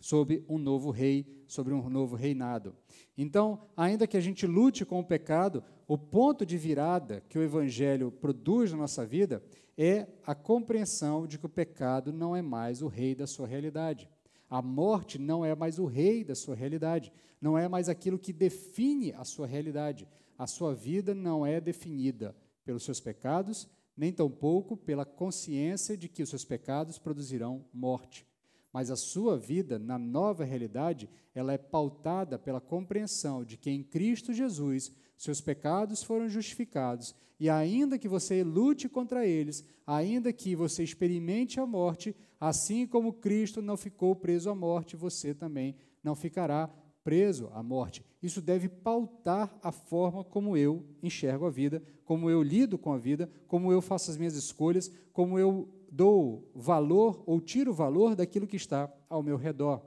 sob um novo rei, sobre um novo reinado. Então, ainda que a gente lute com o pecado, o ponto de virada que o Evangelho produz na nossa vida é a compreensão de que o pecado não é mais o rei da sua realidade. A morte não é mais o rei da sua realidade, não é mais aquilo que define a sua realidade. A sua vida não é definida pelos seus pecados, nem tampouco pela consciência de que os seus pecados produzirão morte. Mas a sua vida, na nova realidade, ela é pautada pela compreensão de que em Cristo Jesus seus pecados foram justificados, e ainda que você lute contra eles, ainda que você experimente a morte, assim como Cristo não ficou preso à morte, você também não ficará preso à morte. Isso deve pautar a forma como eu enxergo a vida, como eu lido com a vida, como eu faço as minhas escolhas, como eu dou valor ou tiro valor daquilo que está ao meu redor.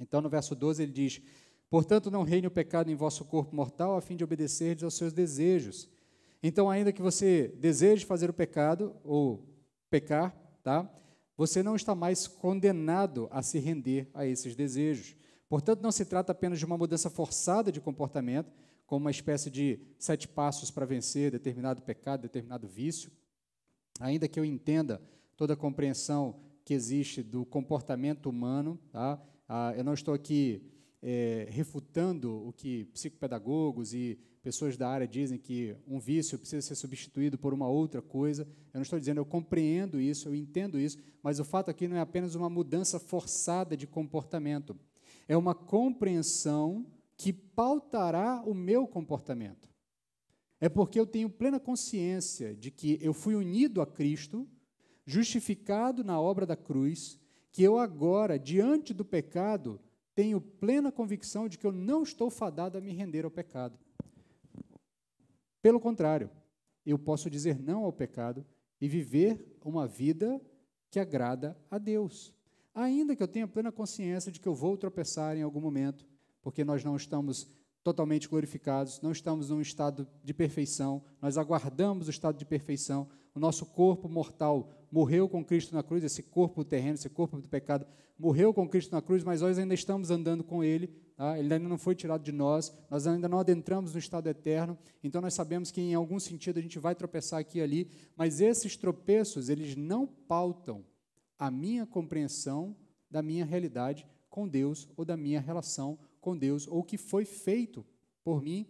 Então, no verso 12, ele diz: portanto, não reine o pecado em vosso corpo mortal, a fim de obedecerdes aos seus desejos. Então, ainda que você deseje fazer o pecado, ou pecar, tá? Você não está mais condenado a se render a esses desejos. Portanto, não se trata apenas de uma mudança forçada de comportamento, como uma espécie de 7 passos para vencer determinado pecado, determinado vício. Ainda que eu entenda toda a compreensão que existe do comportamento humano, tá? Eu não estou aqui refutando o que psicopedagogos e pessoas da área dizem, que um vício precisa ser substituído por uma outra coisa. Eu não estou dizendo, eu compreendo isso, eu entendo isso, mas o fato aqui não é apenas uma mudança forçada de comportamento. É uma compreensão que pautará o meu comportamento. É porque eu tenho plena consciência de que eu fui unido a Cristo, justificado na obra da cruz, que eu agora, diante do pecado, tenho plena convicção de que eu não estou fadado a me render ao pecado. Pelo contrário, eu posso dizer não ao pecado e viver uma vida que agrada a Deus. Ainda que eu tenha plena consciência de que eu vou tropeçar em algum momento, porque nós não estamos totalmente glorificados, não estamos num estado de perfeição, nós aguardamos o estado de perfeição, o nosso corpo mortal morreu com Cristo na cruz, esse corpo terreno, esse corpo do pecado, morreu com Cristo na cruz, mas nós ainda estamos andando com Ele, tá? Ele ainda não foi tirado de nós ainda não adentramos no estado eterno, então nós sabemos que em algum sentido a gente vai tropeçar aqui e ali, mas esses tropeços, eles não pautam a minha compreensão da minha realidade com Deus ou da minha relação com Deus, ou o que foi feito por mim,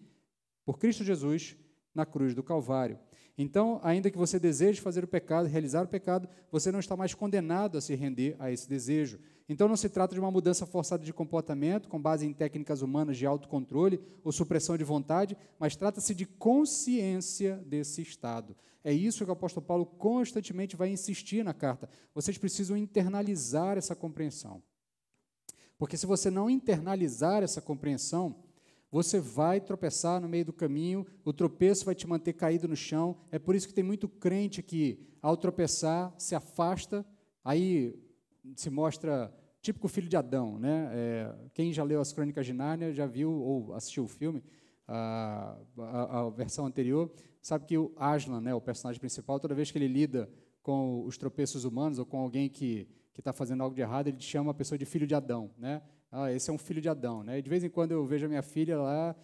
por Cristo Jesus, na cruz do Calvário. Então, ainda que você deseje fazer o pecado, realizar o pecado, você não está mais condenado a se render a esse desejo. Então, não se trata de uma mudança forçada de comportamento, com base em técnicas humanas de autocontrole ou supressão de vontade, mas trata-se de consciência desse estado. É isso que o apóstolo Paulo constantemente vai insistir na carta. Vocês precisam internalizar essa compreensão. Porque se você não internalizar essa compreensão, você vai tropeçar no meio do caminho, o tropeço vai te manter caído no chão. É por isso que tem muito crente que, ao tropeçar, se afasta, aí se mostra típico filho de Adão, né? Quem já leu as Crônicas de Nárnia, já viu ou assistiu o filme, a versão anterior, sabe que o Aslan, né, o personagem principal, toda vez que ele lida com os tropeços humanos ou com alguém que está fazendo algo de errado, ele chama a pessoa de filho de Adão, né? Esse é um filho de Adão, né? E de vez em quando eu vejo a minha filha lá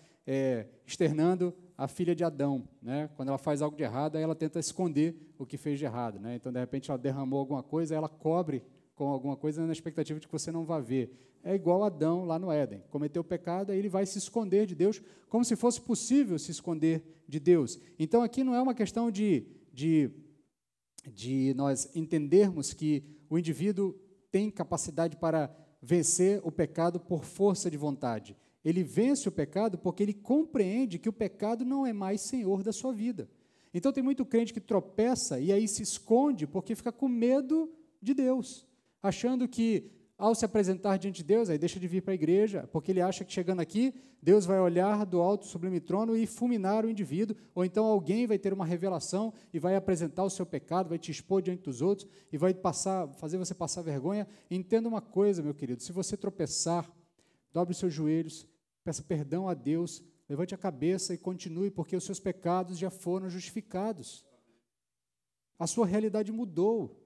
externando a filha de Adão, né? Quando ela faz algo de errado, aí ela tenta esconder o que fez de errado, né? Então, de repente, ela derramou alguma coisa, ela cobre com alguma coisa na expectativa de que você não vá ver. É igual Adão lá no Éden. Cometeu o pecado, aí ele vai se esconder de Deus, como se fosse possível se esconder de Deus. Então, aqui não é uma questão de nós entendermos que o indivíduo tem capacidade para vencer o pecado por força de vontade. Ele vence o pecado porque ele compreende que o pecado não é mais senhor da sua vida. Então, tem muito crente que tropeça e aí se esconde porque fica com medo de Deus, achando que ao se apresentar diante de Deus, aí deixa de vir para a igreja, porque ele acha que chegando aqui, Deus vai olhar do alto sublime trono e fulminar o indivíduo, ou então alguém vai ter uma revelação e vai apresentar o seu pecado, vai te expor diante dos outros e vai fazer você passar vergonha. Entenda uma coisa, meu querido, se você tropeçar, dobre os seus joelhos, peça perdão a Deus, levante a cabeça e continue, porque os seus pecados já foram justificados. A sua realidade mudou.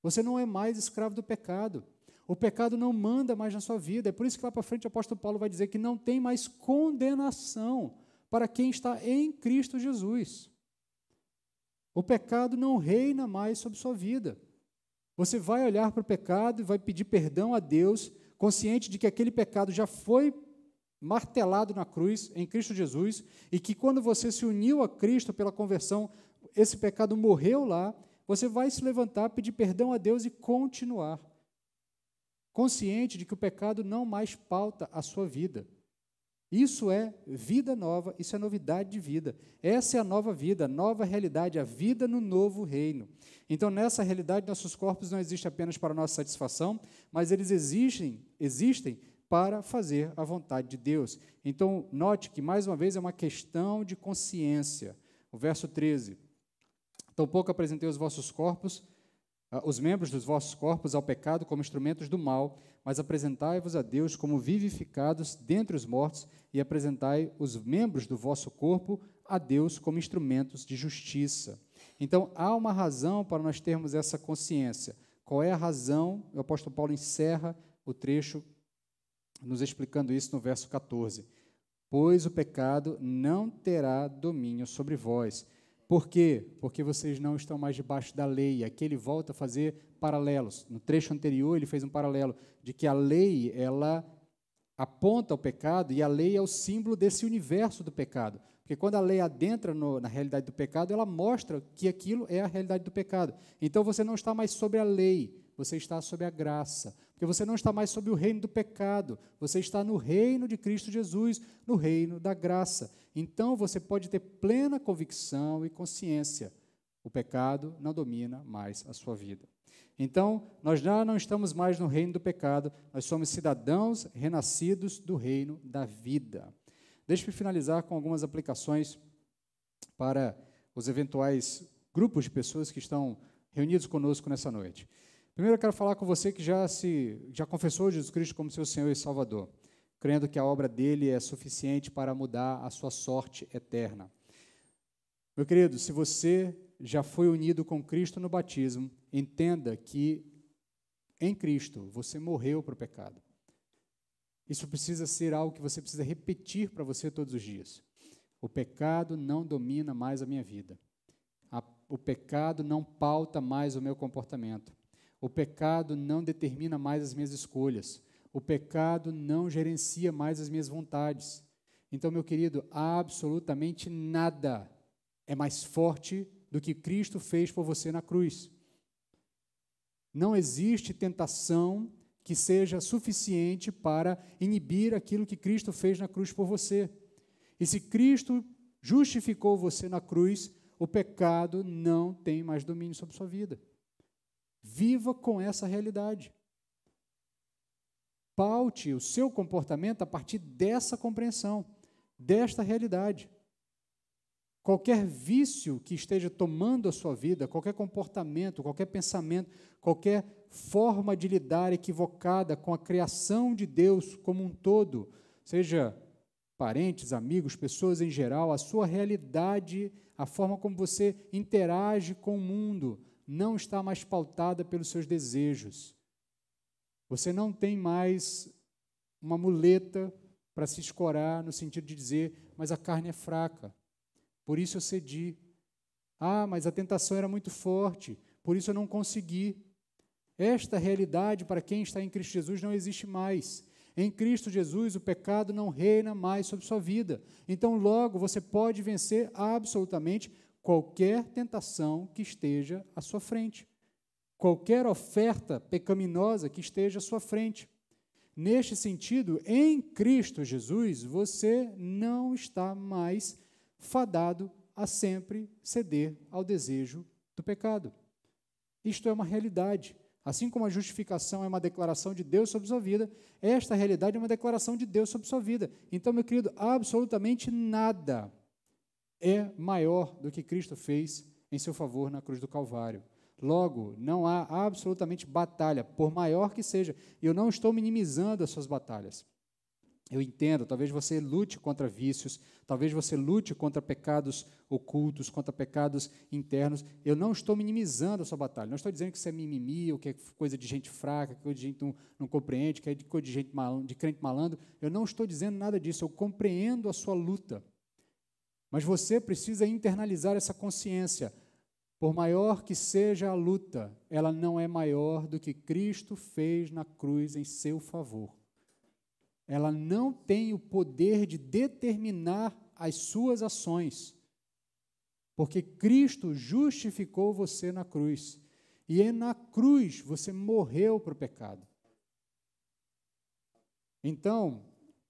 Você não é mais escravo do pecado. O pecado não manda mais na sua vida. É por isso que lá para frente o apóstolo Paulo vai dizer que não tem mais condenação para quem está em Cristo Jesus. O pecado não reina mais sobre sua vida. Você vai olhar para o pecado e vai pedir perdão a Deus, consciente de que aquele pecado já foi martelado na cruz, em Cristo Jesus, e que quando você se uniu a Cristo pela conversão, esse pecado morreu lá, você vai se levantar, pedir perdão a Deus e continuar. Consciente de que o pecado não mais pauta a sua vida. Isso é vida nova, isso é novidade de vida. Essa é a nova vida, a nova realidade, a vida no novo reino. Então, nessa realidade, nossos corpos não existem apenas para nossa satisfação, mas eles existem para fazer a vontade de Deus. Então, note que, mais uma vez, é uma questão de consciência. O verso 13. Tampouco apresentei os vossos corpos, os membros dos vossos corpos ao pecado como instrumentos do mal, mas apresentai-vos a Deus como vivificados dentre os mortos e apresentai os membros do vosso corpo a Deus como instrumentos de justiça. Então, há uma razão para nós termos essa consciência. Qual é a razão? O apóstolo Paulo encerra o trecho nos explicando isso no verso 14. Pois o pecado não terá domínio sobre vós. Por quê? Porque vocês não estão mais debaixo da lei. Aqui ele volta a fazer paralelos. No trecho anterior, ele fez um paralelo de que a lei, ela aponta ao pecado, e a lei é o símbolo desse universo do pecado. Porque quando a lei adentra na realidade do pecado, ela mostra que aquilo é a realidade do pecado. Então, você não está mais sobre a lei, você está sob a graça. Porque você não está mais sob o reino do pecado, você está no reino de Cristo Jesus, no reino da graça. Então, você pode ter plena convicção e consciência. O pecado não domina mais a sua vida. Então, nós já não estamos mais no reino do pecado, nós somos cidadãos renascidos do reino da vida. Deixe-me finalizar com algumas aplicações para os eventuais grupos de pessoas que estão reunidos conosco nessa noite. Primeiro, eu quero falar com você que já confessou Jesus Cristo como seu Senhor e Salvador, crendo que a obra dele é suficiente para mudar a sua sorte eterna. Meu querido, se você já foi unido com Cristo no batismo, entenda que em Cristo você morreu para o pecado. Isso precisa ser algo que você precisa repetir para você todos os dias. O pecado não domina mais a minha vida. O pecado não pauta mais o meu comportamento. O pecado não determina mais as minhas escolhas. O pecado não gerencia mais as minhas vontades. Então, meu querido, absolutamente nada é mais forte do que Cristo fez por você na cruz. Não existe tentação que seja suficiente para inibir aquilo que Cristo fez na cruz por você. E se Cristo justificou você na cruz, o pecado não tem mais domínio sobre sua vida. Viva com essa realidade. Paute o seu comportamento a partir dessa compreensão, desta realidade. Qualquer vício que esteja tomando a sua vida, qualquer comportamento, qualquer pensamento, qualquer forma de lidar equivocada com a criação de Deus como um todo, seja parentes, amigos, pessoas em geral, a sua realidade, a forma como você interage com o mundo, não está mais pautada pelos seus desejos. Você não tem mais uma muleta para se escorar no sentido de dizer, mas a carne é fraca, por isso eu cedi. Ah, mas a tentação era muito forte, por isso eu não consegui. Esta realidade para quem está em Cristo Jesus não existe mais. Em Cristo Jesus o pecado não reina mais sobre sua vida. Então logo você pode vencer absolutamente qualquer tentação que esteja à sua frente. Qualquer oferta pecaminosa que esteja à sua frente. Neste sentido, em Cristo Jesus, você não está mais fadado a sempre ceder ao desejo do pecado. Isto é uma realidade. Assim como a justificação é uma declaração de Deus sobre sua vida, esta realidade é uma declaração de Deus sobre sua vida. Então, meu querido, absolutamente nada é maior do que Cristo fez em seu favor na cruz do Calvário. Logo, não há absolutamente batalha, por maior que seja. E eu não estou minimizando as suas batalhas. Eu entendo, talvez você lute contra vícios, talvez você lute contra pecados ocultos, contra pecados internos. Eu não estou minimizando a sua batalha. Não estou dizendo que isso é mimimi, ou que é coisa de gente fraca, que é coisa de gente que não compreende, que é coisa de gente de crente malandro. Eu não estou dizendo nada disso. Eu compreendo a sua luta. Mas você precisa internalizar essa consciência. Por maior que seja a luta, ela não é maior do que Cristo fez na cruz em seu favor. Ela não tem o poder de determinar as suas ações, porque Cristo justificou você na cruz, e na cruz você morreu para o pecado. Então,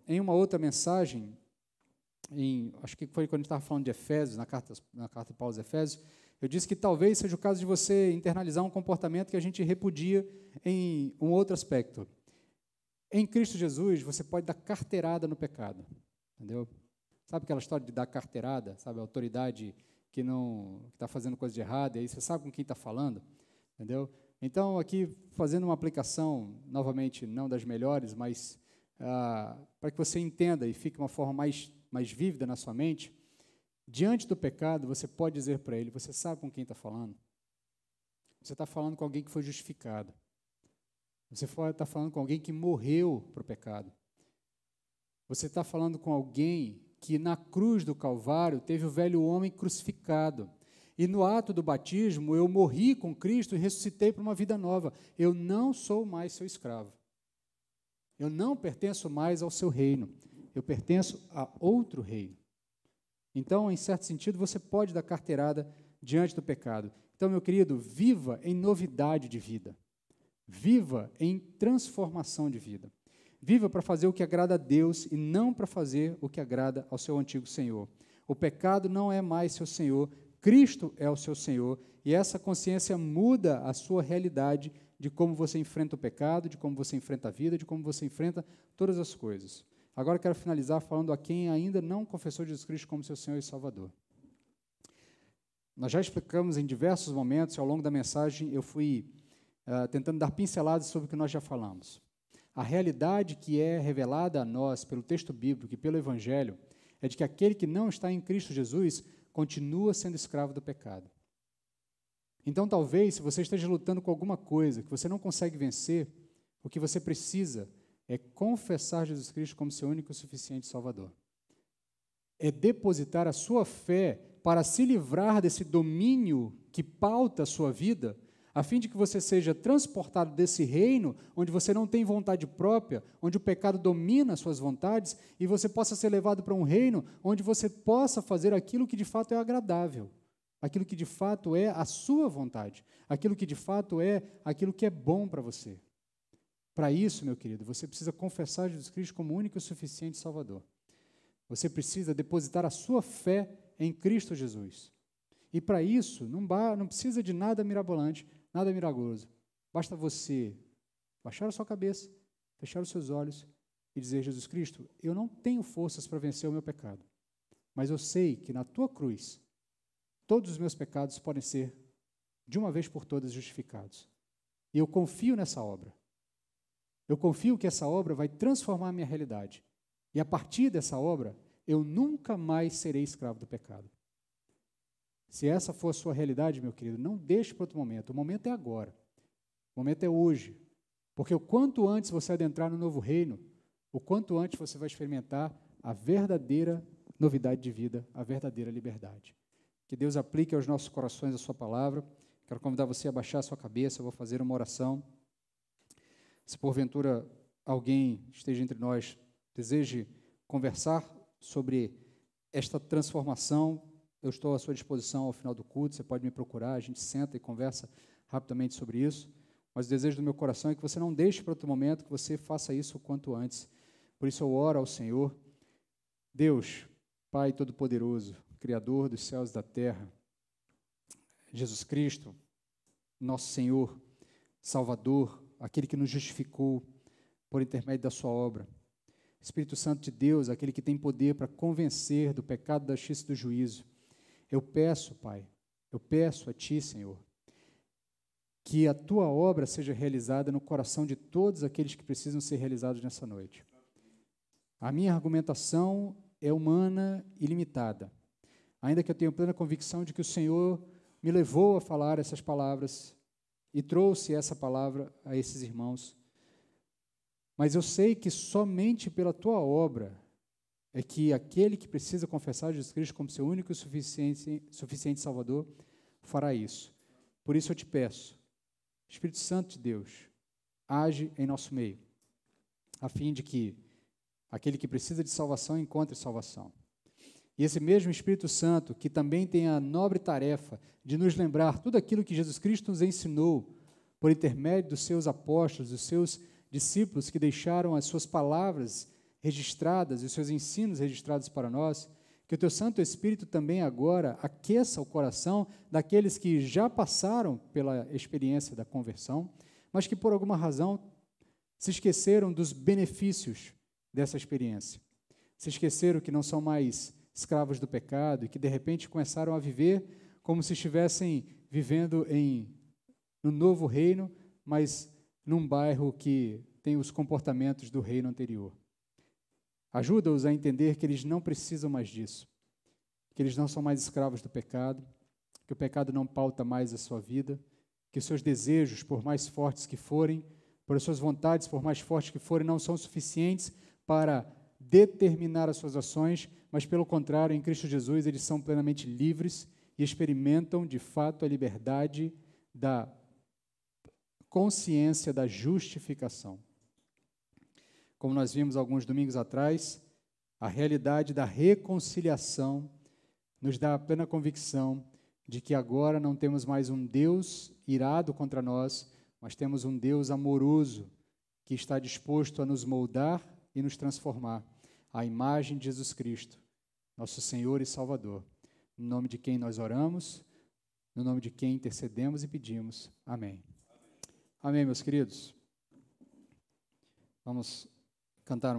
em uma outra mensagem, acho que foi quando a gente estava falando de Efésios, na carta de Paulo aos Efésios, eu disse que talvez seja o caso de você internalizar um comportamento que a gente repudia em um outro aspecto. Em Cristo Jesus, você pode dar carteirada no pecado, entendeu? Sabe aquela história de dar carteirada, sabe, a autoridade que está fazendo coisa de errado, e aí você sabe com quem está falando, entendeu? Então, aqui, fazendo uma aplicação, novamente, não das melhores, mas para que você entenda e fique uma forma mais vívida na sua mente, diante do pecado, você pode dizer para ele, você sabe com quem está falando? Você está falando com alguém que foi justificado. Você está falando com alguém que morreu para o pecado. Você está falando com alguém que na cruz do Calvário teve o velho homem crucificado. E no ato do batismo eu morri com Cristo e ressuscitei para uma vida nova. Eu não sou mais seu escravo. Eu não pertenço mais ao seu reino. Eu pertenço a outro reino. Então, em certo sentido, você pode dar carteirada diante do pecado. Então, meu querido, viva em novidade de vida. Viva em transformação de vida. Viva para fazer o que agrada a Deus e não para fazer o que agrada ao seu antigo Senhor. O pecado não é mais seu Senhor, Cristo é o seu Senhor, e essa consciência muda a sua realidade de como você enfrenta o pecado, de como você enfrenta a vida, de como você enfrenta todas as coisas. Agora quero finalizar falando a quem ainda não confessou Jesus Cristo como seu Senhor e Salvador. Nós já explicamos em diversos momentos, ao longo da mensagem eu fui tentando dar pinceladas sobre o que nós já falamos. A realidade que é revelada a nós pelo texto bíblico e pelo Evangelho é de que aquele que não está em Cristo Jesus continua sendo escravo do pecado. Então, talvez, se você esteja lutando com alguma coisa que você não consegue vencer, o que você precisa é confessar Jesus Cristo como seu único e suficiente Salvador. É depositar a sua fé para se livrar desse domínio que pauta a sua vida, a fim de que você seja transportado desse reino, onde você não tem vontade própria, onde o pecado domina as suas vontades, e você possa ser levado para um reino onde você possa fazer aquilo que de fato é agradável, aquilo que de fato é a sua vontade, aquilo que de fato é aquilo que é bom para você. Para isso, meu querido, você precisa confessar Jesus Cristo como único e suficiente Salvador. Você precisa depositar a sua fé em Cristo Jesus. E para isso, não precisa de nada mirabolante, nada milagroso. Basta você baixar a sua cabeça, fechar os seus olhos e dizer: Jesus Cristo, eu não tenho forças para vencer o meu pecado, mas eu sei que na tua cruz todos os meus pecados podem ser, de uma vez por todas, justificados. E eu confio nessa obra. Eu confio que essa obra vai transformar a minha realidade. E a partir dessa obra, eu nunca mais serei escravo do pecado. Se essa for a sua realidade, meu querido, não deixe para outro momento. O momento é agora. O momento é hoje. Porque o quanto antes você adentrar no novo reino, o quanto antes você vai experimentar a verdadeira novidade de vida, a verdadeira liberdade. Que Deus aplique aos nossos corações a sua palavra. Quero convidar você a baixar a sua cabeça, eu vou fazer uma oração. Se porventura alguém esteja entre nós, deseje conversar sobre esta transformação, eu estou à sua disposição ao final do culto, você pode me procurar, a gente senta e conversa rapidamente sobre isso, mas o desejo do meu coração é que você não deixe para outro momento, que você faça isso o quanto antes. Por isso eu oro ao Senhor. Deus, Pai Todo-Poderoso, Criador dos céus e da terra, Jesus Cristo, nosso Senhor, Salvador, aquele que nos justificou por intermédio da sua obra. Espírito Santo de Deus, aquele que tem poder para convencer do pecado, da justiça e do juízo. Eu peço, Pai, eu peço a Ti, Senhor, que a Tua obra seja realizada no coração de todos aqueles que precisam ser realizados nessa noite. A minha argumentação é humana e limitada, ainda que eu tenha plena convicção de que o Senhor me levou a falar essas palavras e trouxe essa palavra a esses irmãos. Mas eu sei que somente pela Tua obra é que aquele que precisa confessar Jesus Cristo como seu único e suficiente Salvador fará isso. Por isso eu te peço, Espírito Santo de Deus, age em nosso meio, a fim de que aquele que precisa de salvação encontre salvação. E esse mesmo Espírito Santo, que também tem a nobre tarefa de nos lembrar tudo aquilo que Jesus Cristo nos ensinou por intermédio dos seus apóstolos, dos seus discípulos que deixaram as suas palavras registradas e os seus ensinos registrados para nós, que o Teu Santo Espírito também agora aqueça o coração daqueles que já passaram pela experiência da conversão, mas que por alguma razão se esqueceram dos benefícios dessa experiência. Se esqueceram que não são mais escravos do pecado e que de repente começaram a viver como se estivessem vivendo no novo reino, mas num bairro que tem os comportamentos do reino anterior. Ajuda-os a entender que eles não precisam mais disso, que eles não são mais escravos do pecado, que o pecado não pauta mais a sua vida, que os seus desejos, por mais fortes que forem, por as suas vontades, por mais fortes que forem, não são suficientes para determinar as suas ações, mas, pelo contrário, em Cristo Jesus, eles são plenamente livres e experimentam, de fato, a liberdade da consciência da justificação. Como nós vimos alguns domingos atrás, a realidade da reconciliação nos dá a plena convicção de que agora não temos mais um Deus irado contra nós, mas temos um Deus amoroso que está disposto a nos moldar e nos transformar à imagem de Jesus Cristo, nosso Senhor e Salvador, no nome de quem nós oramos, no nome de quem intercedemos e pedimos. Amém. Amém, meus queridos. Vamos cantar um